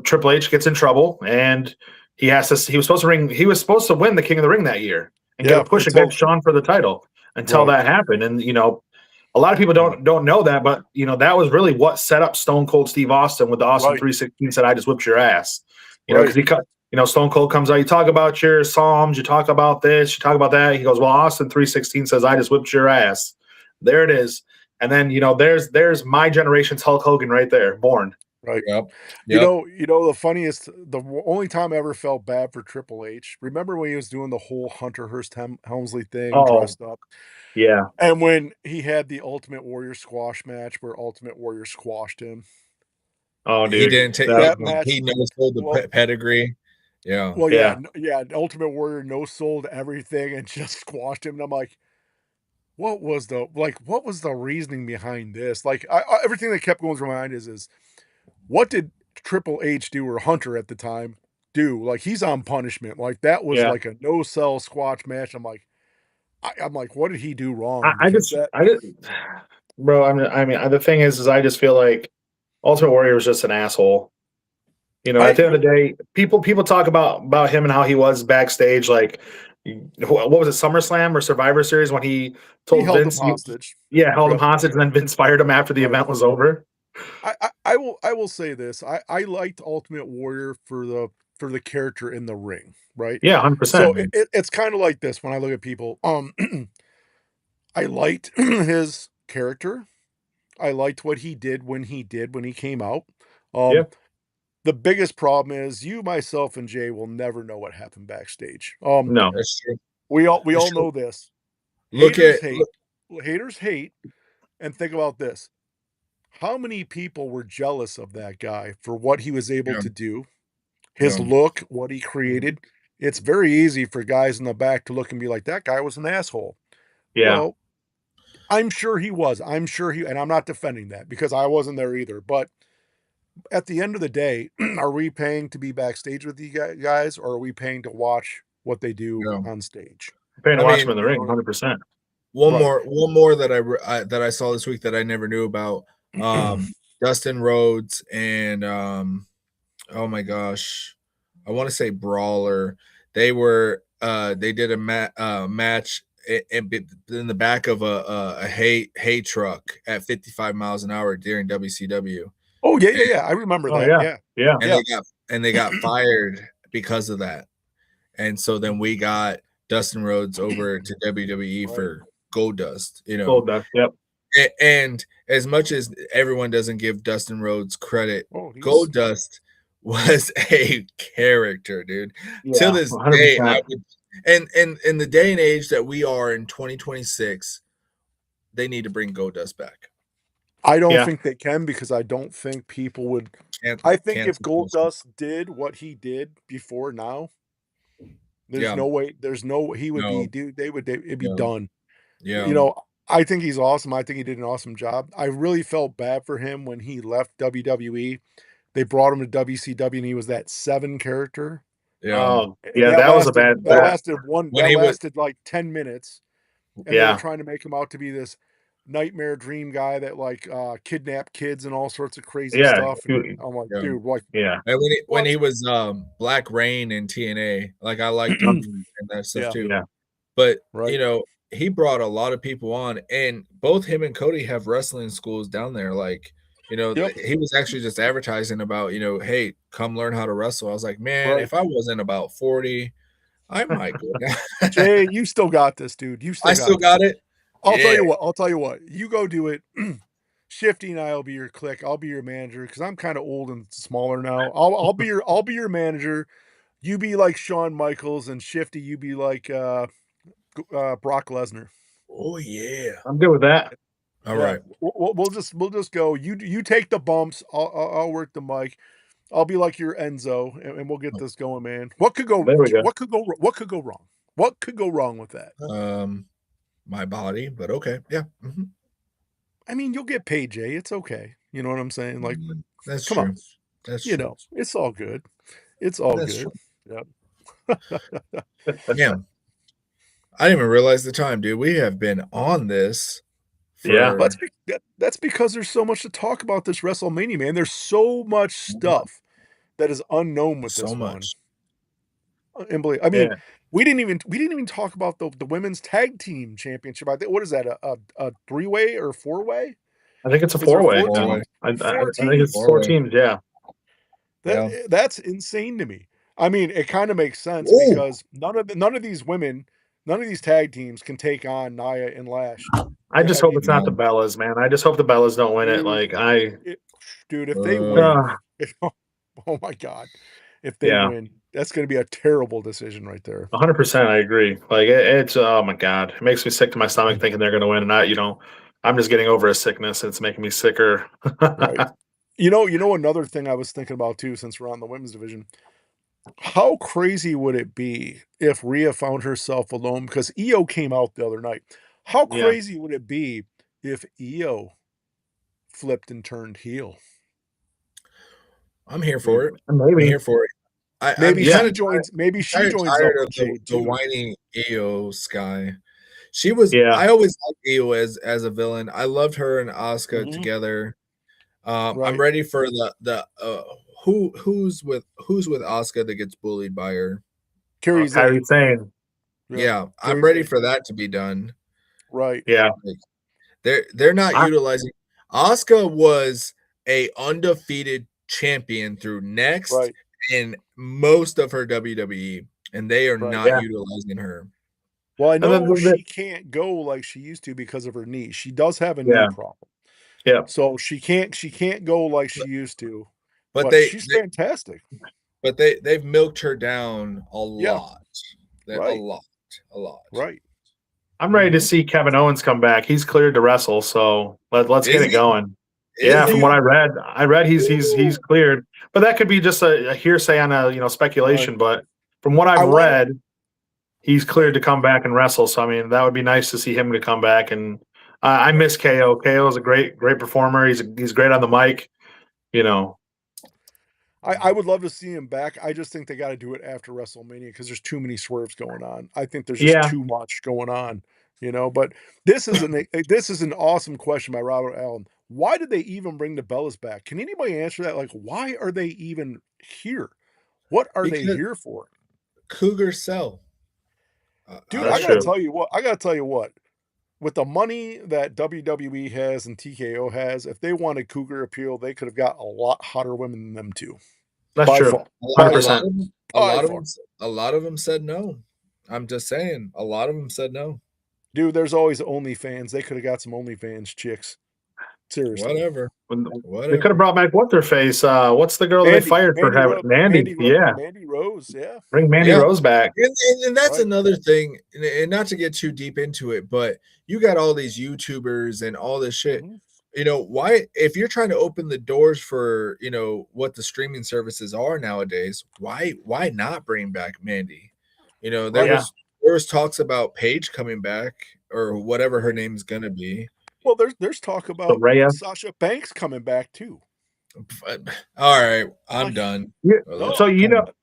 Triple H gets in trouble, and he was supposed to win the King of the Ring that year and get a push against Shawn for the title until that happened. And a lot of people don't know that, but that was really what set up Stone Cold Steve Austin with the Austin 316. Said, I just whipped your ass, because he cut. Stone Cold comes out, you talk about your Psalms, you talk about this, you talk about that. He goes, well, Austin 316 says, I just whipped your ass. There it is. And then, there's my generation's Hulk Hogan right there, born. Right. Yep. The funniest, the only time I ever felt bad for Triple H, remember when he was doing the whole Hunter Hearst Helmsley thing, dressed up? Yeah. And when he had the Ultimate Warrior squash match where Ultimate Warrior squashed him. Oh, dude. He didn't take that match. He no-sold the pedigree. Yeah. Well, Ultimate Warrior no-sold everything and just squashed him. And I'm like, what was the reasoning behind this? Like, everything that kept going through my mind is what did Triple H do, or Hunter at the time do? Like, he's on punishment. Like, that was like a no-sell squash match. I'm like, what did he do wrong? Bro, I mean, the thing is I just feel like Ultimate Warrior was just an asshole. At the end of the day, people talk about him and how he was backstage. Like, what was it, SummerSlam or Survivor Series, when he told Vince him hostage. Held him hostage, and then Vince fired him after the event was over. I will say this. I liked Ultimate Warrior for the character in the ring, right? Yeah, 100%. So it's kind of like this when I look at people. I liked his character. I liked what he did when he came out. The biggest problem is you, myself, and Jay will never know what happened backstage. No, that's true. We all know this. Look at haters hate, and think about this. How many people were jealous of that guy for what he was able to do? His look, what he created. It's very easy for guys in the back to look and be like, that guy was an asshole. Yeah. Well, I'm sure he was. I'm sure and I'm not defending that because I wasn't there either. But at the end of the day, are we paying to be backstage with these guys, or are we paying to watch what they do on stage? Paying to watch them in the ring, 100%. One more that I saw this week that I never knew about. Dustin Rhodes and oh my gosh, I want to say Brawler. They did a match in the back of a hay truck at 55 miles an hour during WCW. Oh yeah. I remember that. Yeah. And they got fired because of that. And so then we got Dustin Rhodes over to WWE for Goldust. Goldust. Yep. And as much as everyone doesn't give Dustin Rhodes credit, Goldust was a character, dude. Till this 100%. Day, and in the day and age that we are in 2026, they need to bring Goldust back. I don't think they can because I don't think people would. I think if Goldust did what he did before now, there's no way. There's no. He would be. Dude, it'd be done. Yeah. I think he's awesome. I think he did an awesome job. I really felt bad for him when he left WWE. They brought him to WCW, and he was that 7 character. Yeah, that was a bad. That lasted like 10 minutes. And they were trying to make him out to be this nightmare dream guy that like kidnapped kids and all sorts of crazy stuff. And I'm like, dude, like, And when he was Black Rain in TNA, like I liked him and that stuff too. Yeah. But he brought a lot of people on, and both him and Cody have wrestling schools down there. Like, he was actually just advertising about, hey, come learn how to wrestle. I was like, man, if I wasn't about 40, I might go down. Jay, you still got this, dude. I still got it. I'll tell you what. You go do it. Shifty and I'll be your clique. I'll be your manager because I'm kind of old and smaller now. I'll be your manager. You be like Shawn Michaels, and Shifty, you be like Brock Lesnar. Oh yeah, I'm good with that. All right, we'll just go. You take the bumps. I'll work the mic. I'll be like your Enzo, and we'll get this going, man. What could go? What could go wrong? What could go wrong with that? My body, but okay, yeah. Mm-hmm. I mean, you'll get paid, Jay. It's okay. You know what I'm saying? Like, that's come true. on. That's true. It's all good. It's all good. True. Yep. Yeah. I didn't even realize the time, dude. We have been on this. That's because there's so much to talk about this WrestleMania, man. There's so much stuff that is unknown with this one. I mean, we didn't even talk about the women's tag team championship. I think what is that? A 3-way or 4-way? I think it's a 4-way. I think it's 4 teams. Yeah. That's insane to me. I mean, it kind of makes sense because none of these women, none of these tag teams can take on Nia and Lash. I just hope it's not the Bellas, man. I just hope the Bellas don't win it. Dude, if they win, oh my God, if they win, that's going to be a terrible decision right there. 100%, I agree. Like it's oh my God, it makes me sick to my stomach thinking they're going to win, and I'm just getting over a sickness. It's making me sicker. Right. You know, another thing I was thinking about too, since we're on the women's division. How crazy would it be if Rhea found herself alone? Because Io came out the other night. How crazy would it be if Io flipped and turned heel? I'm here for it. I'm here for it. Maybe she joins. Maybe she joins tired of the whining Io Sky. She was. I always liked Io as a villain. I loved her and Asuka together. I'm ready for the who's with Asuka that gets bullied by her. Kairi Sane. Yeah, I'm ready for that to be done. Right. Yeah. Like, they're not utilizing. Asuka was a undefeated champion through Next and most of her WWE, and they are not utilizing her. Well, I know she can't go like she used to because of her knee. She does have a knee problem. Yeah. So she can't go like she used to. But she's fantastic. But they've milked her down a lot. A lot. Right. I'm ready to see Kevin Owens come back. He's cleared to wrestle, so let's get it going. Yeah, from what I read he's cleared, but that could be just a hearsay on a speculation. Right. But from what I've read, he's cleared to come back and wrestle. So I mean, that would be nice to see him to come back. And I miss KO. KO is a great performer. He's great on the mic. I would love to see him back. I just think they got to do it after WrestleMania because there's too many swerves going on. I think there's just too much going on, But this is an awesome question by Robert Allen. Why did they even bring the Bellas back? Can anybody answer that? Like, why are they even here? What are they here for? Cougar sell. Dude, I gotta tell you what. With the money that WWE has and TKO has, if they wanted Cougar appeal, they could have got a lot hotter women than them too. That's true. 100%. A lot of them said no. I'm just saying, a lot of them said no. Dude, there's always OnlyFans. They could have got some OnlyFans chicks. Seriously. Whatever. They could have brought back what's her face? What's the girl they fired for having Mandy? Mandy Rose, yeah. Bring Mandy Rose back. And that's another thing, and not to get too deep into it, but you got all these YouTubers and all this shit. Why, if you're trying to open the doors for, what the streaming services are nowadays, why not bring back Mandy? There was talks about Paige coming back or whatever her name's gonna be. Well, there's talk about Sasha Banks coming back too. All right, I'm done. Yeah.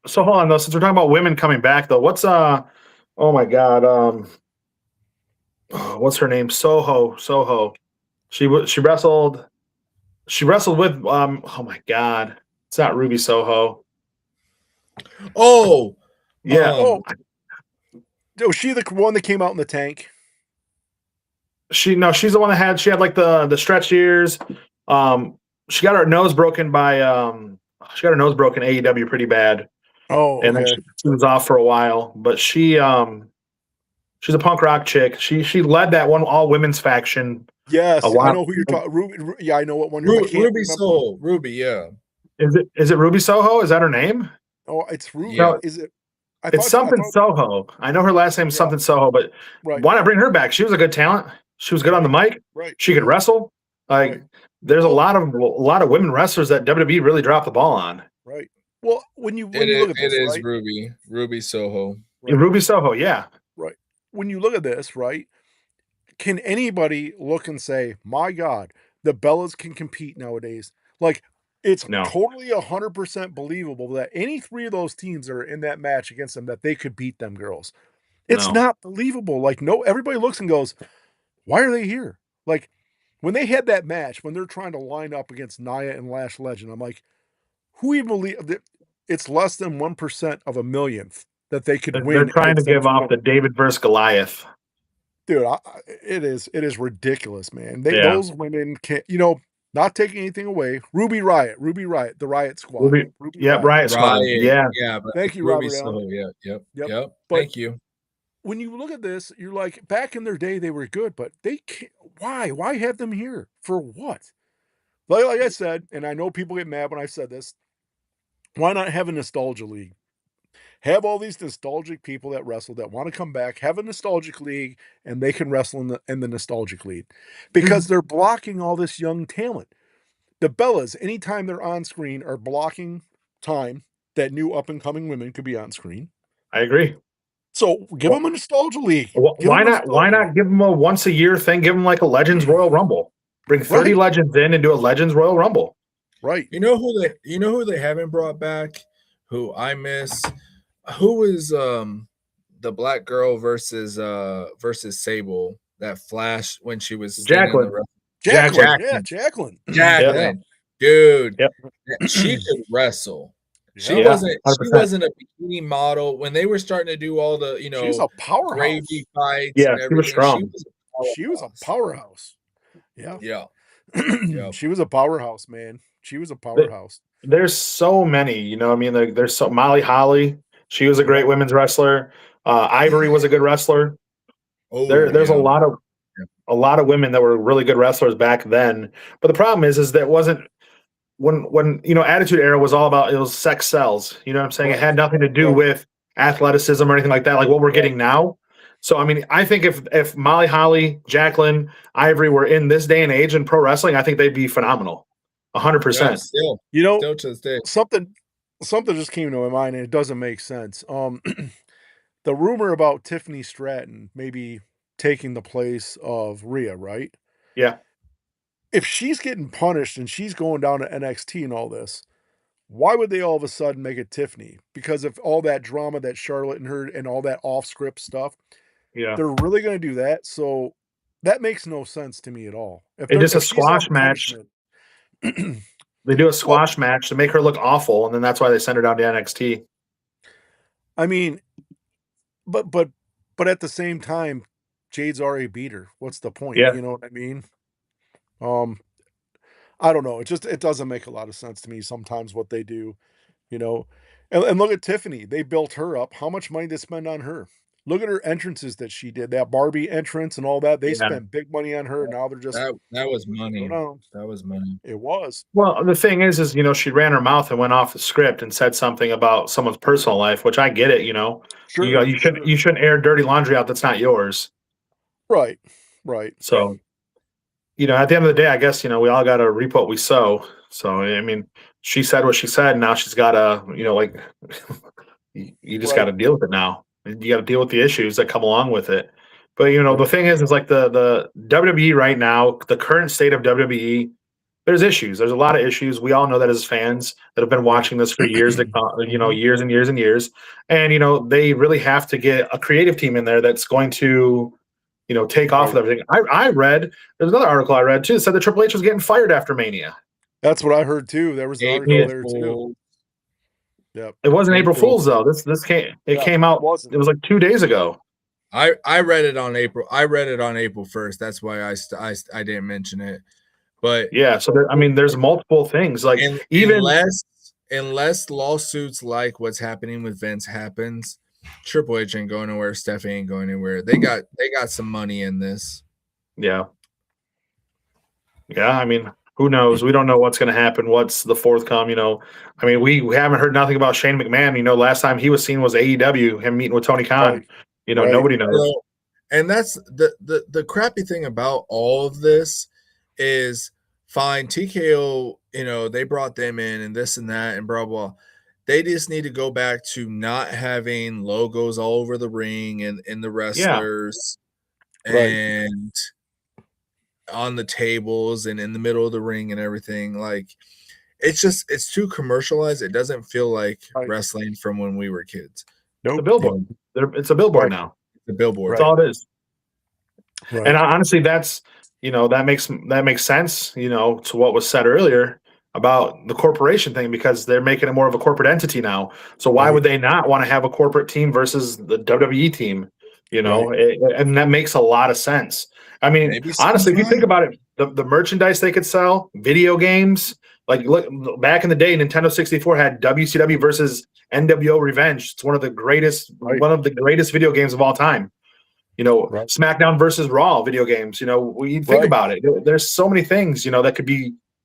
So hold on though, since we're talking about women coming back though, what's oh my god, what's her name? Soho. She wrestled with oh my god, it's not Ruby Soho. Oh yeah. Was she the one that came out in the tank? She's the one that she had like the stretched ears. She got her nose broken by AEW pretty bad. Oh, okay. And then she was off for a while, but she's a punk rock chick. She led that one all women's faction. Yes, I know who you're talking. Ruby, yeah, I know what one. Ruby Soho. Ruby, yeah. Is it Ruby Soho? Is that her name? Oh, it's Ruby. No, is it? It's something Soho. I know her last name is something Soho, but why not bring her back? She was a good talent. She was good on the mic. Right. She could wrestle. There's a lot of women wrestlers that WWE really dropped the ball on. Right. Well, when you look at this, it is Ruby Soho. Right? Ruby Soho, yeah. Right. When you look at this, right, can anybody look and say, "My God, the Bellas can compete nowadays"? Like, it's totally 100% believable that any three of those teams that are in that match against them, that they could beat them girls. It's not believable. Like, everybody looks and goes, why are they here? Like, when they had that match, when they're trying to line up against Nia and Lash Legend, I'm like, who even believe that it's less than 1% of a millionth that they could win? They're trying to give off the David versus Goliath. Dude, it is ridiculous, man. Those women can't, not taking anything away. Ruby Riot, the Riot Squad. Riot Squad. Yeah. Thank you, Ruby Robert Allen. Yep. Thank you. When you look at this, you're like, back in their day, they were good, but they can't. Why? Why have them here? For what? Like I said, and I know people get mad when I said this, why not have a nostalgia league? Have all these nostalgic people that wrestle that want to come back, have a nostalgic league, and they can wrestle in the nostalgic league. Because they're blocking all this young talent. The Bellas, anytime they're on screen, are blocking time that new up-and-coming women could be on screen. I agree. So give them a nostalgia league. Why not give them a once a year thing? Give them like a Legends Royal Rumble. Bring 30 legends in and do a Legends Royal Rumble. Right. You know who they haven't brought back? Who I miss? Who is the black girl versus Sable that flashed when she was Jacqueline. Jacqueline. Yeah. Dude. Yep. She could wrestle. She wasn't a bikini model when they were starting to do all the, she's a powerhouse. Gravy fights. Yeah, and everything. She was strong. She was a powerhouse. Yeah. Yeah. She was a powerhouse, man. She was a powerhouse. There's so many, I mean, there's so Molly Holly. She was a great women's wrestler. Ivory was a good wrestler. There's a lot of women that were really good wrestlers back then. But the problem is that it wasn't when Attitude Era was all about, it was sex sells. You know what I'm saying? It had nothing to do with athleticism or anything like that, like what we're getting now. So, I mean, I think if Molly Holly, Jacqueline, Ivory were in this day and age in pro wrestling, I think they'd be phenomenal. 100%. Still, You know, still to this day. something just came to my mind, and it doesn't make sense. The rumor about Tiffany Stratton maybe taking the place of Rhea, right? Yeah. If she's getting punished and she's going down to NXT and all this, why would they all of a sudden make it Tiffany? Because of all that drama that Charlotte and her and all that off-script stuff. Yeah. They're really going to do that. So that makes no sense to me at all. If It's just a if she's squash on match. punishment- They do a squash match to make her look awful, and then that's why they send her down to NXT. I mean, but at the same time, Jade's already beat her. What's the point? Yeah. You know what I mean? I don't know. It doesn't make a lot of sense to me sometimes what they do, you know. And look at Tiffany. They built her up. How much money they spend on her? Look at her entrances that she did. That Barbie entrance and all that. They spent big money on her. Now they're just that was money. That was money. It was. Well, the thing is, you know, she ran her mouth and went off the script and said something about someone's personal life, which I get it, you know. Sure. You shouldn't air dirty laundry out that's not yours. Right. Right. So, you know, at the end of the day, I guess, you know, we all got to reap what we sow. So, I mean, she said what she said. And now she's got to, you know, like, you just got to deal with it now. You got to deal with the issues that come along with it. But, you know, the thing is like the WWE right now, the current state of WWE, there's issues. There's a lot of issues. We all know that as fans that have been watching this for years, you know, years and years and years. And, you know, they really have to get a creative team in there that's going to, you know, take off with everything. I read, there's another article I read too that said that Triple H was getting fired after Mania. That's what I heard too. There was an article there too. Yep. It wasn't April Fool's though. This came out. It was like 2 days ago. I read it on April. I read it on April 1st. That's why I didn't mention it. But yeah, so there, I mean, there's multiple things. Like even unless lawsuits like what's happening with Vince happens, Triple H ain't going nowhere. Steph ain't going anywhere. They got some money in this. Yeah. I mean, who knows? We don't know what's going to happen. What's the forthcome? You know, I mean, we haven't heard nothing about Shane McMahon. You know, last time he was seen was AEW, him meeting with Tony Khan. Right. You know, nobody knows. So, and that's the crappy thing about all of this is fine. TKO, you know, they brought them in and this and that and blah blah. They just need to go back to not having logos all over the ring and the wrestlers and on the tables and in the middle of the ring and everything. Like it's too commercialized. It doesn't feel like wrestling from when we were kids. Nope. It's a billboard. It's a billboard now. It's a billboard. That's all it is. Right. And honestly, that's, you know, that makes sense, you know, to what was said earlier about the corporation thing, because they're making it more of a corporate entity now. So why would they not want to have a corporate team versus the WWE team? You know, and that makes a lot of sense. I mean, honestly, if you think about it, the merchandise they could sell, video games, like look back in the day, Nintendo 64 had WCW versus NWO Revenge. It's one of the greatest video games of all time. You know, SmackDown versus Raw video games. You know, we think about it. There's so many things, you know, that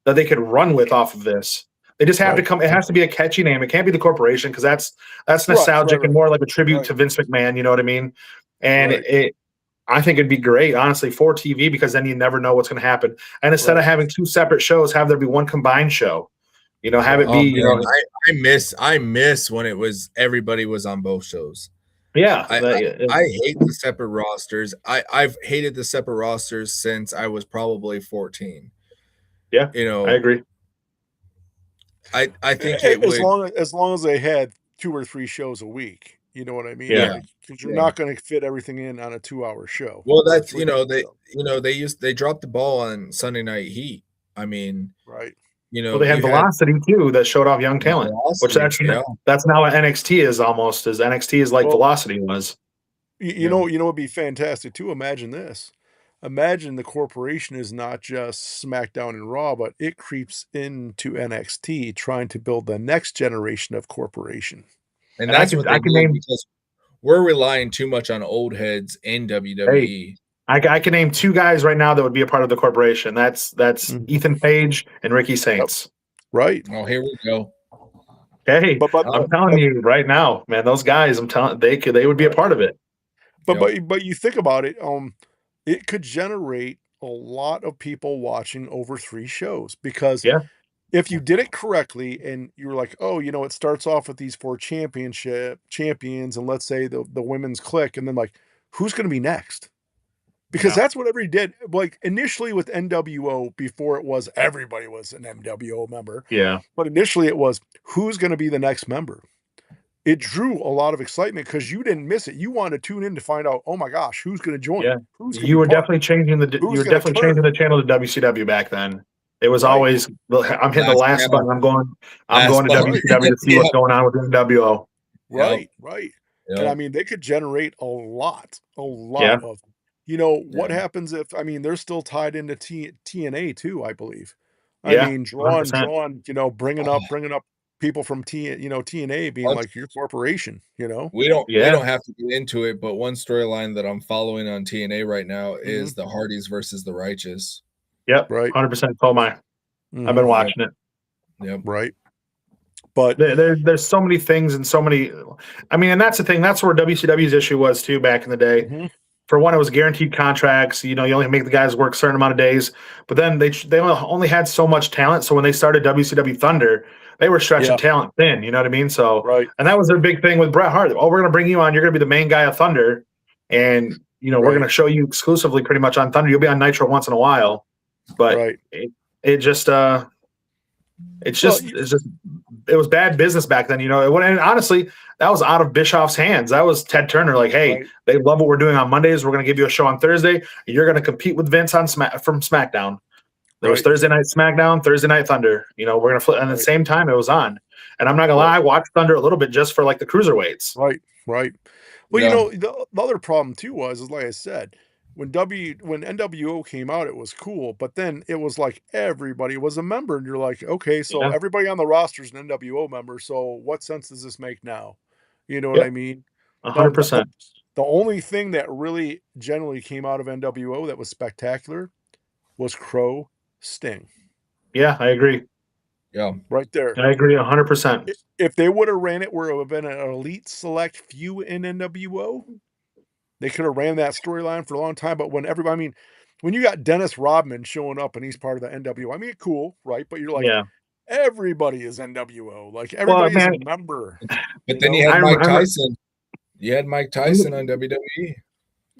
they could run with off of this. They just have to come. It has to be a catchy name. It can't be the corporation, because that's nostalgic and more like a tribute to Vince McMahon. You know what I mean? And I think it'd be great, honestly, for TV, because then you never know what's going to happen. And instead of having two separate shows, have there be one combined show. You know, have it be. You know, I miss when it was everybody was on both shows. Yeah, I hate the separate rosters. I've hated the separate rosters since I was probably 14. Yeah, you know, I agree. I think it as long as they had 2 or 3 shows a week. You know what I mean? Yeah, because you're not going to fit everything in on a 2-hour show. Well, that's they dropped the ball on Sunday Night Heat. I mean, you know, they had Velocity too that showed off young talent, which that's now what NXT is almost. As NXT is like Velocity was. You know, it'd be fantastic too. Imagine this. Imagine the corporation is not just SmackDown and Raw, but it creeps into NXT trying to build the next generation of corporation. And that's what I can name, because we're relying too much on old heads in WWE. Hey, I can name 2 guys right now that would be a part of the corporation. That's Ethan Page and Ricky Saints. Right. Oh, here we go. Hey, I'm telling you right now, man, those guys, I'm telling they would be a part of it. But you think about it, it could generate a lot of people watching over 3 shows because if you did it correctly and you were like, oh, it starts off with these 4 champions, and let's say the women's click, and then like, who's going to be next? Because that's what everybody did. Like initially with NWO, before it was everybody was an NWO member. Yeah. But initially it was who's going to be the next member. It drew a lot of excitement because you didn't miss it. You wanted to tune in to find out, oh my gosh, who's going to join? Yeah. You were definitely changing the channel to WCW back then. It was always I'm hitting the last button. I'm going to WCW to see what's going on with NWO. Right. And I mean, they could generate a lot of. What happens if they're still tied into TNA too, I believe. I mean, drawing, bringing up people from TNA being like your corporation, We don't have to get into it, but one storyline that I'm following on TNA right now is the Hardys versus the Righteous. Yep. Right. 100% I've been watching it. Yep. Right. But there's so many things and so many. I mean, and that's the thing. That's where WCW's issue was too back in the day. For one, it was guaranteed contracts. You only make the guys work a certain amount of days. But then they only had so much talent. So when they started WCW Thunder, they were stretching talent thin. You know what I mean? So and that was their big thing with Bret Hart. Oh, we're going to bring you on. You're going to be the main guy of Thunder, and we're going to show you exclusively pretty much on Thunder. You'll be on Nitro once in a while, but it was bad business back then. And honestly, that was out of Bischoff's hands. That was Ted Turner. Like, hey, they love what we're doing on Mondays. We're going to give you a show on Thursday. You're going to compete with Vince on from SmackDown. There was Thursday night SmackDown, Thursday night Thunder. We're going to flip. And at the same time, it was on. And I'm not going to lie, I watched Thunder a little bit just for like the cruiserweights. Right. Well, the other problem too is like I said, when NWO came out, it was cool, but then it was like everybody was a member, and you're like, okay, so everybody on the roster is an NWO member. So what sense does this make now? You know what I mean? 100%. The only thing that really generally came out of NWO that was spectacular was Crow Sting. Yeah, I agree. Yeah, right there. I agree 100%. If they would have ran it where it would have been an elite select few in NWO, they could have ran that storyline for a long time. But when you got Dennis Rodman showing up and he's part of the NWO, cool, right? But you're like, everybody is NWO. Like everybody is a member. But then you had Mike Tyson. You had Mike Tyson on WWE.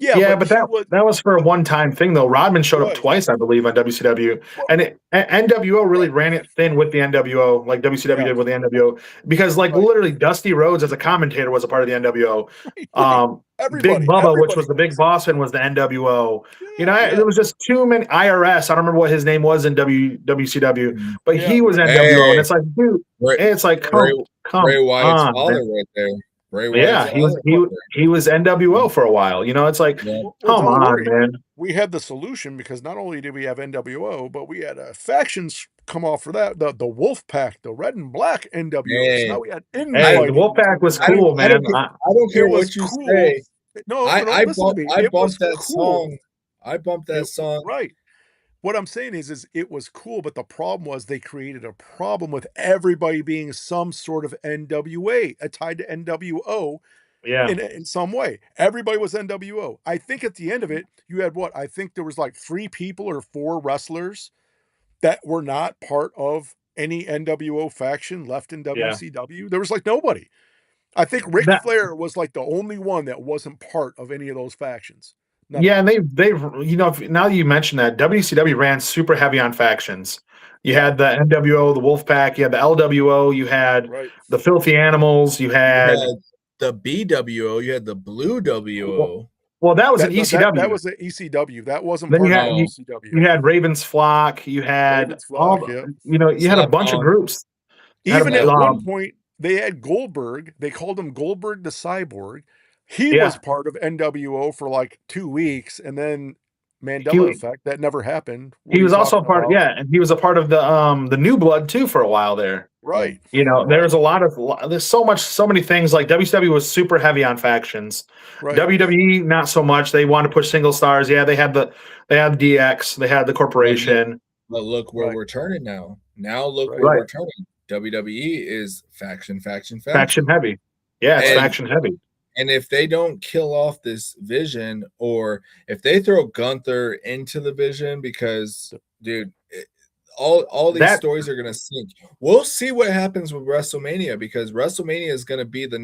Yeah, but that was for a one-time thing, though. Rodman showed up twice, I believe, on WCW. And NWO really ran it thin with the NWO, like WCW did with the NWO. Because, literally, Dusty Rhodes as a commentator was a part of the NWO. Big Bubba, which was the big boss and was the NWO. It was just too many. IRS, I don't remember what his name was in WCW, but he was NWO. And it's like, dude, it's like, come Bray Wyatt's on, father right there. He was NWO for a while. It's like, come on, man. We had the solution because not only did we have NWO, but we had factions come off for that. The Wolf Pack, the red and black NWO. Hey. So now we had the Wolf Pack was cool, man. I don't care what you say. No, I bumped that song. I bumped that song. Right. What I'm saying is it was cool, but the problem was they created a problem with everybody being some sort of NWA tied to NWO in some way. Everybody was NWO. I think at the end of it, you had I think there was like 3 people or 4 wrestlers that were not part of any NWO faction left in WCW. There was like nobody. I think Ric Flair was like the only one that wasn't part of any of those factions. Nothing. Yeah, and they've now that you mention that, WCW ran super heavy on factions. You had the NWO, the Wolfpack, you had the LWO, you had the Filthy Animals, you had the BWO, you had the Blue WO. Well, that was an ECW. That was an ECW. That wasn't part of ECW. You had Raven's Flock. You had you had a bunch of groups. Even at one point, they had Goldberg. They called him Goldberg the Cyborg. He was part of NWO for like 2 weeks, and then Mandela effect that never happened. He was also a part of and he was a part of the New Blood too for a while there. Right. There's there's so many things. Like WCW was super heavy on factions. Right. WWE not so much. They wanted to push single stars. Yeah, they had DX, they had the corporation. But look where we're turning now. Now look where we're turning. WWE is faction heavy. Yeah, it's faction heavy. And if they don't kill off this Vision, or if they throw Gunther into the Vision, because dude, all these stories are gonna sink. We'll see what happens with WrestleMania, because WrestleMania is gonna be the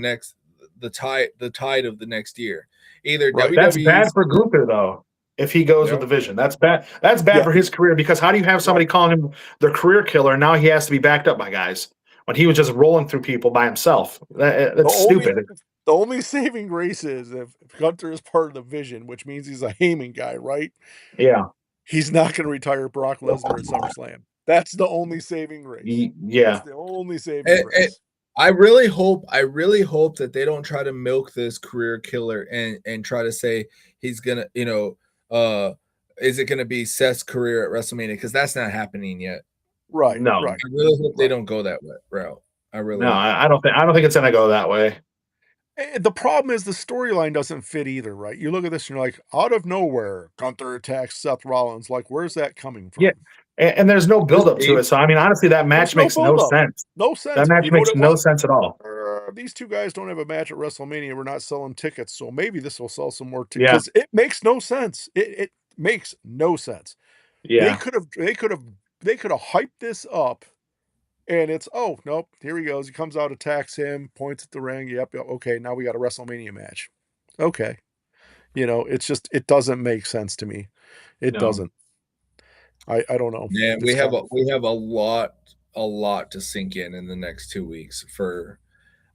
tide of the next year. Either WWE. That's bad for Gunther though. If he goes with the Vision, that's bad. That's bad for his career, because how do you have somebody calling him the career killer, and now he has to be backed up by guys when he was just rolling through people by himself? That's stupid. The only saving grace is if Gunther is part of the Vision, which means he's a Heyman guy, right? Yeah. He's not going to retire Brock Lesnar at SummerSlam. That's the only saving grace. Yeah. That's the only saving grace. I really hope that they don't try to milk this career killer and try to say he's gonna, is it gonna be Seth's career at WrestleMania? Because that's not happening yet. Right. No. Right. I really hope they don't go that route. I don't think it's gonna go that way. The problem is the storyline doesn't fit either, right? You look at this and you're like, out of nowhere, Gunther attacks Seth Rollins. Like, where's that coming from? Yeah. And there's no build up to it. So I mean, honestly, that match makes no sense. No sense. That match makes no sense at all. These two guys don't have a match at WrestleMania. We're not selling tickets, so maybe this will sell some more tickets. Because it makes no sense. It makes no sense. Yeah. They could have hyped this up, and it's, oh nope, here he goes. He comes out, attacks him, points at the ring. Yep, okay, now we got a WrestleMania match. Okay, it's just, it doesn't make sense to me. It doesn't. I don't know. Yeah, we have a lot to sink in the next 2 weeks.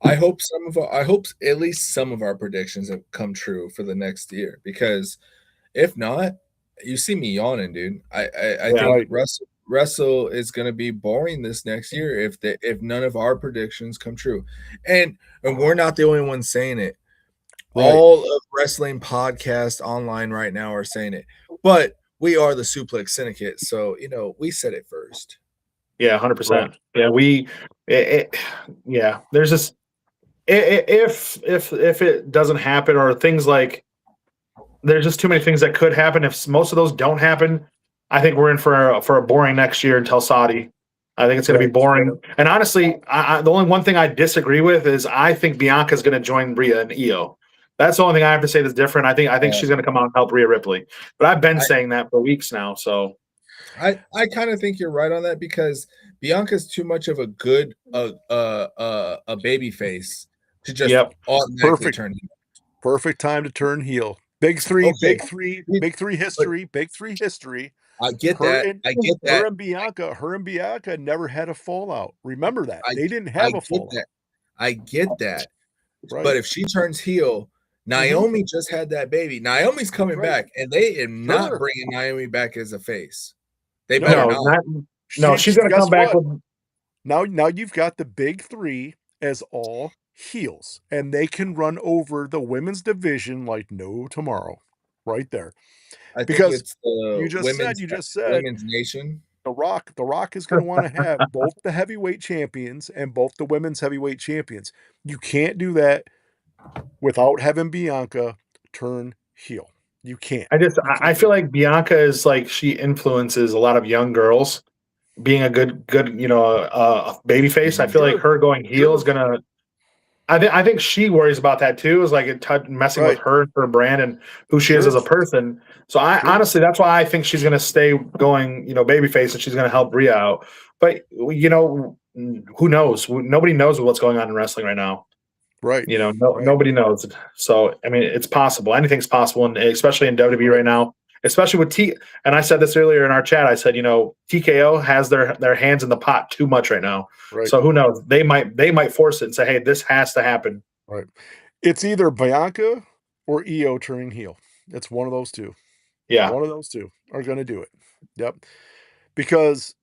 I hope at least some of our predictions have come true for the next year, because if not, you see me yawning, dude. I think Wrestle is going to be boring this next year if none of our predictions come true, and we're not the only ones saying it. Right. All of wrestling podcasts online right now are saying it, but we are the Suplex Syndicate, so we said it first. Yeah, 100%. Yeah, there's this. If it doesn't happen, or things like, there's just too many things that could happen. If most of those don't happen, I think we're in for a boring next year until Saudi. I think it's going to be boring. And honestly, the only one thing I disagree with is I think Bianca's going to join Rhea and Io. That's the only thing I have to say that's different. I think she's going to come out and help Rhea Ripley. But I've been saying that for weeks now. So I kind of think you're right on that, because Bianca's too much of a good a baby face to just automatically turn heel. Perfect time to turn heel. Big three history. I get that. Her and Bianca never had a fallout. Remember that. They didn't have a fallout. I get that. Right. But if she turns heel, Naomi just had that baby. Naomi's coming back, and they are not bringing Naomi back as a face. They better not. She's going to come back with. Now you've got the big three as all heels, and they can run over the women's division like no tomorrow. Right there. Because it's you just said Women's Nation. The Rock is going to want to have both the heavyweight champions and both the women's heavyweight champions. You can't do that without having Bianca turn heel. You can't. I feel like Bianca is like, she influences a lot of young girls being a good baby face. I feel like her going heel is gonna. I think she worries about that too. Is like messing with her brand and who she is as a person. So honestly, that's why I think she's gonna stay going, babyface, and she's gonna help Rhea out. But who knows? Nobody knows what's going on in wrestling right now. Right. Nobody knows. So I mean, it's possible. Anything's possible, and especially in WWE right now. Especially with and I said this earlier in our chat. I said, TKO has their hands in the pot too much right now. Right. So who knows? They might force it and say, hey, this has to happen. Right. It's either Bianca or Io turning heel. It's one of those two. Yeah. One of those two are going to do it. Yep. Because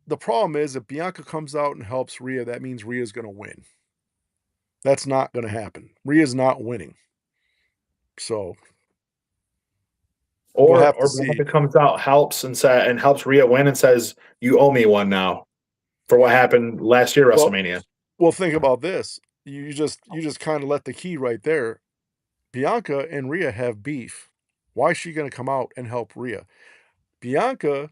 the problem is, if Bianca comes out and helps Rhea, that means Rhea's going to win. That's not going to happen. Rhea's not winning. So. Or Bianca comes out, helps and helps Rhea win and says, you owe me one now for what happened last year at WrestleMania. Well, think about this. You just kind of let the key right there. Bianca and Rhea have beef. Why is she going to come out and help Rhea? Bianca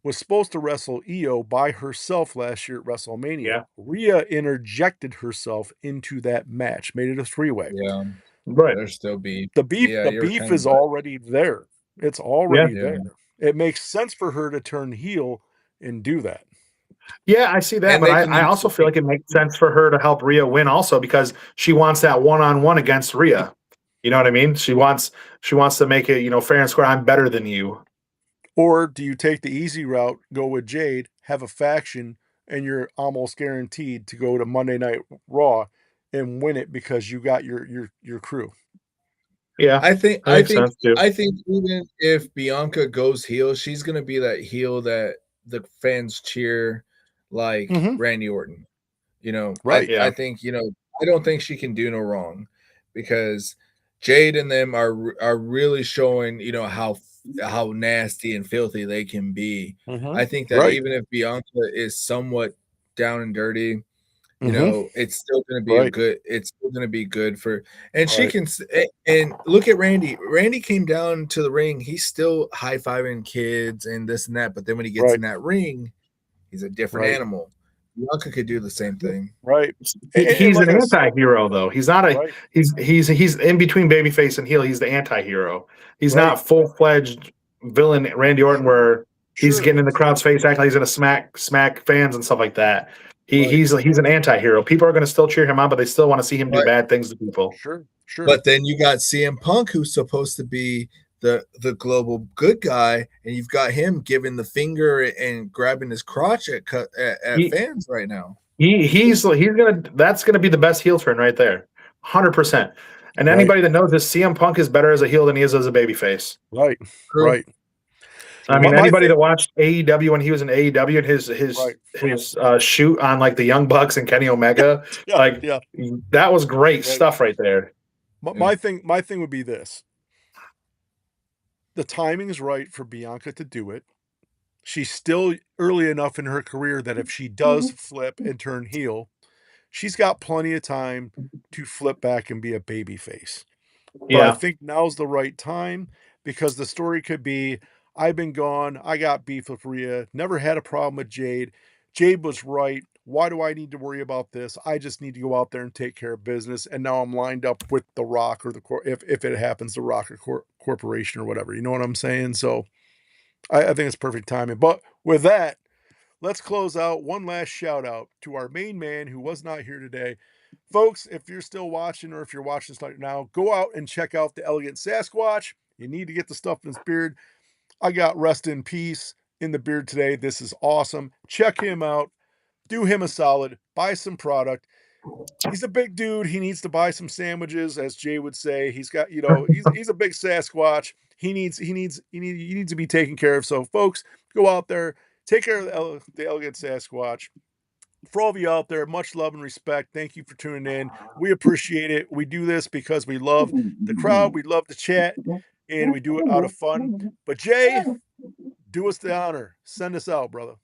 was supposed to wrestle Io by herself last year at WrestleMania. Yeah. Rhea interjected herself into that match, made it a three-way. Yeah. Right. There's still beef. The beef, Yeah, the you're beef kind is of right. already there. It's already there. It makes sense for her to turn heel and do that. Yeah, I see that, And but they I, can I use also the feel like it makes sense for her to help Rhea win also because she wants that one-on-one against Rhea. You know what I mean? She wants to make it, fair and square. I'm better than you. Or do you take the easy route, go with Jade, have a faction, and you're almost guaranteed to go to Monday Night Raw and win it because you got your crew? Yeah, I think that makes sense too. even if Bianca goes heel, she's gonna be that heel that the fans cheer like Randy Orton. Right. I think, I don't think she can do no wrong because Jade and them are really showing, how nasty and filthy they can be. I think that Right. even if Bianca is somewhat down and dirty, Mm-hmm. it's still going to be Right. it's still going to be good for, and she Right. can, and look at Randy. Randy came down to the ring. He's still high-fiving kids and this and that. But then when he gets Right. in that ring, he's a different Right. animal. Bianca could do the same thing. Right. And He's like an I said, anti-hero though. He's not a right. he's in between babyface and heel. He's the anti-hero. He's Right. not full-fledged villain Randy Orton where he's Sure. getting in the crowd's face, acting like he's gonna smack fans and stuff like that. Right. He's an anti-hero. People are gonna still cheer him on, but they still want to see him do Right. bad things to people. Sure. Sure. But then you got CM Punk, who's supposed to be the global good guy, and you've got him giving the finger and grabbing his crotch at fans right now. He's gonna that's gonna be the best heel turn right there, 100%. And Right. anybody that knows this, CM Punk is better as a heel than he is as a babyface. Right. True. Right. I mean, My anybody thing- that watched AEW when he was in AEW and his Right. shoot on like the Young Bucks and Kenny Omega, Yeah. that was great Right. stuff right there. My thing would be this. The timing is right for Bianca to do it. She's still early enough in her career that if she does flip and turn heel, she's got plenty of time to flip back and be a babyface. But I Yeah, think now's the right time because the story could be I've been gone. I got beef with Rhea. Never had a problem with Jade. Jade was right. Why do I need to worry about this? I just need to go out there and take care of business. And now I'm lined up with The Rock or if it happens, The Rock or Corporation or whatever. You know what I'm saying? So I think it's perfect timing. But with that, let's close out. One last shout out to our main man who was not here today. Folks, if you're still watching or if you're watching this now, go out and check out the Elegant Sasquatch. You need to get the stuff in his beard. I got Rest in Peace in the beard today. This is awesome. Check him out. Do him a solid. Buy some product. He's a big dude. He needs to buy some sandwiches, as Jay would say. He's got, he's a big Sasquatch. He needs to be taken care of. So, folks, go out there, take care of the Elegant Sasquatch. For all of you out there, much love and respect. Thank you for tuning in. We appreciate it. We do this because we love the crowd. We love the chat, and we do it out of fun. But Jay, do us the honor. Send us out, brother.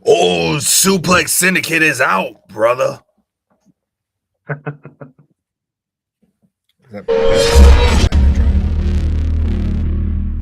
Oh, Suplex Syndicate is out, brother. Is that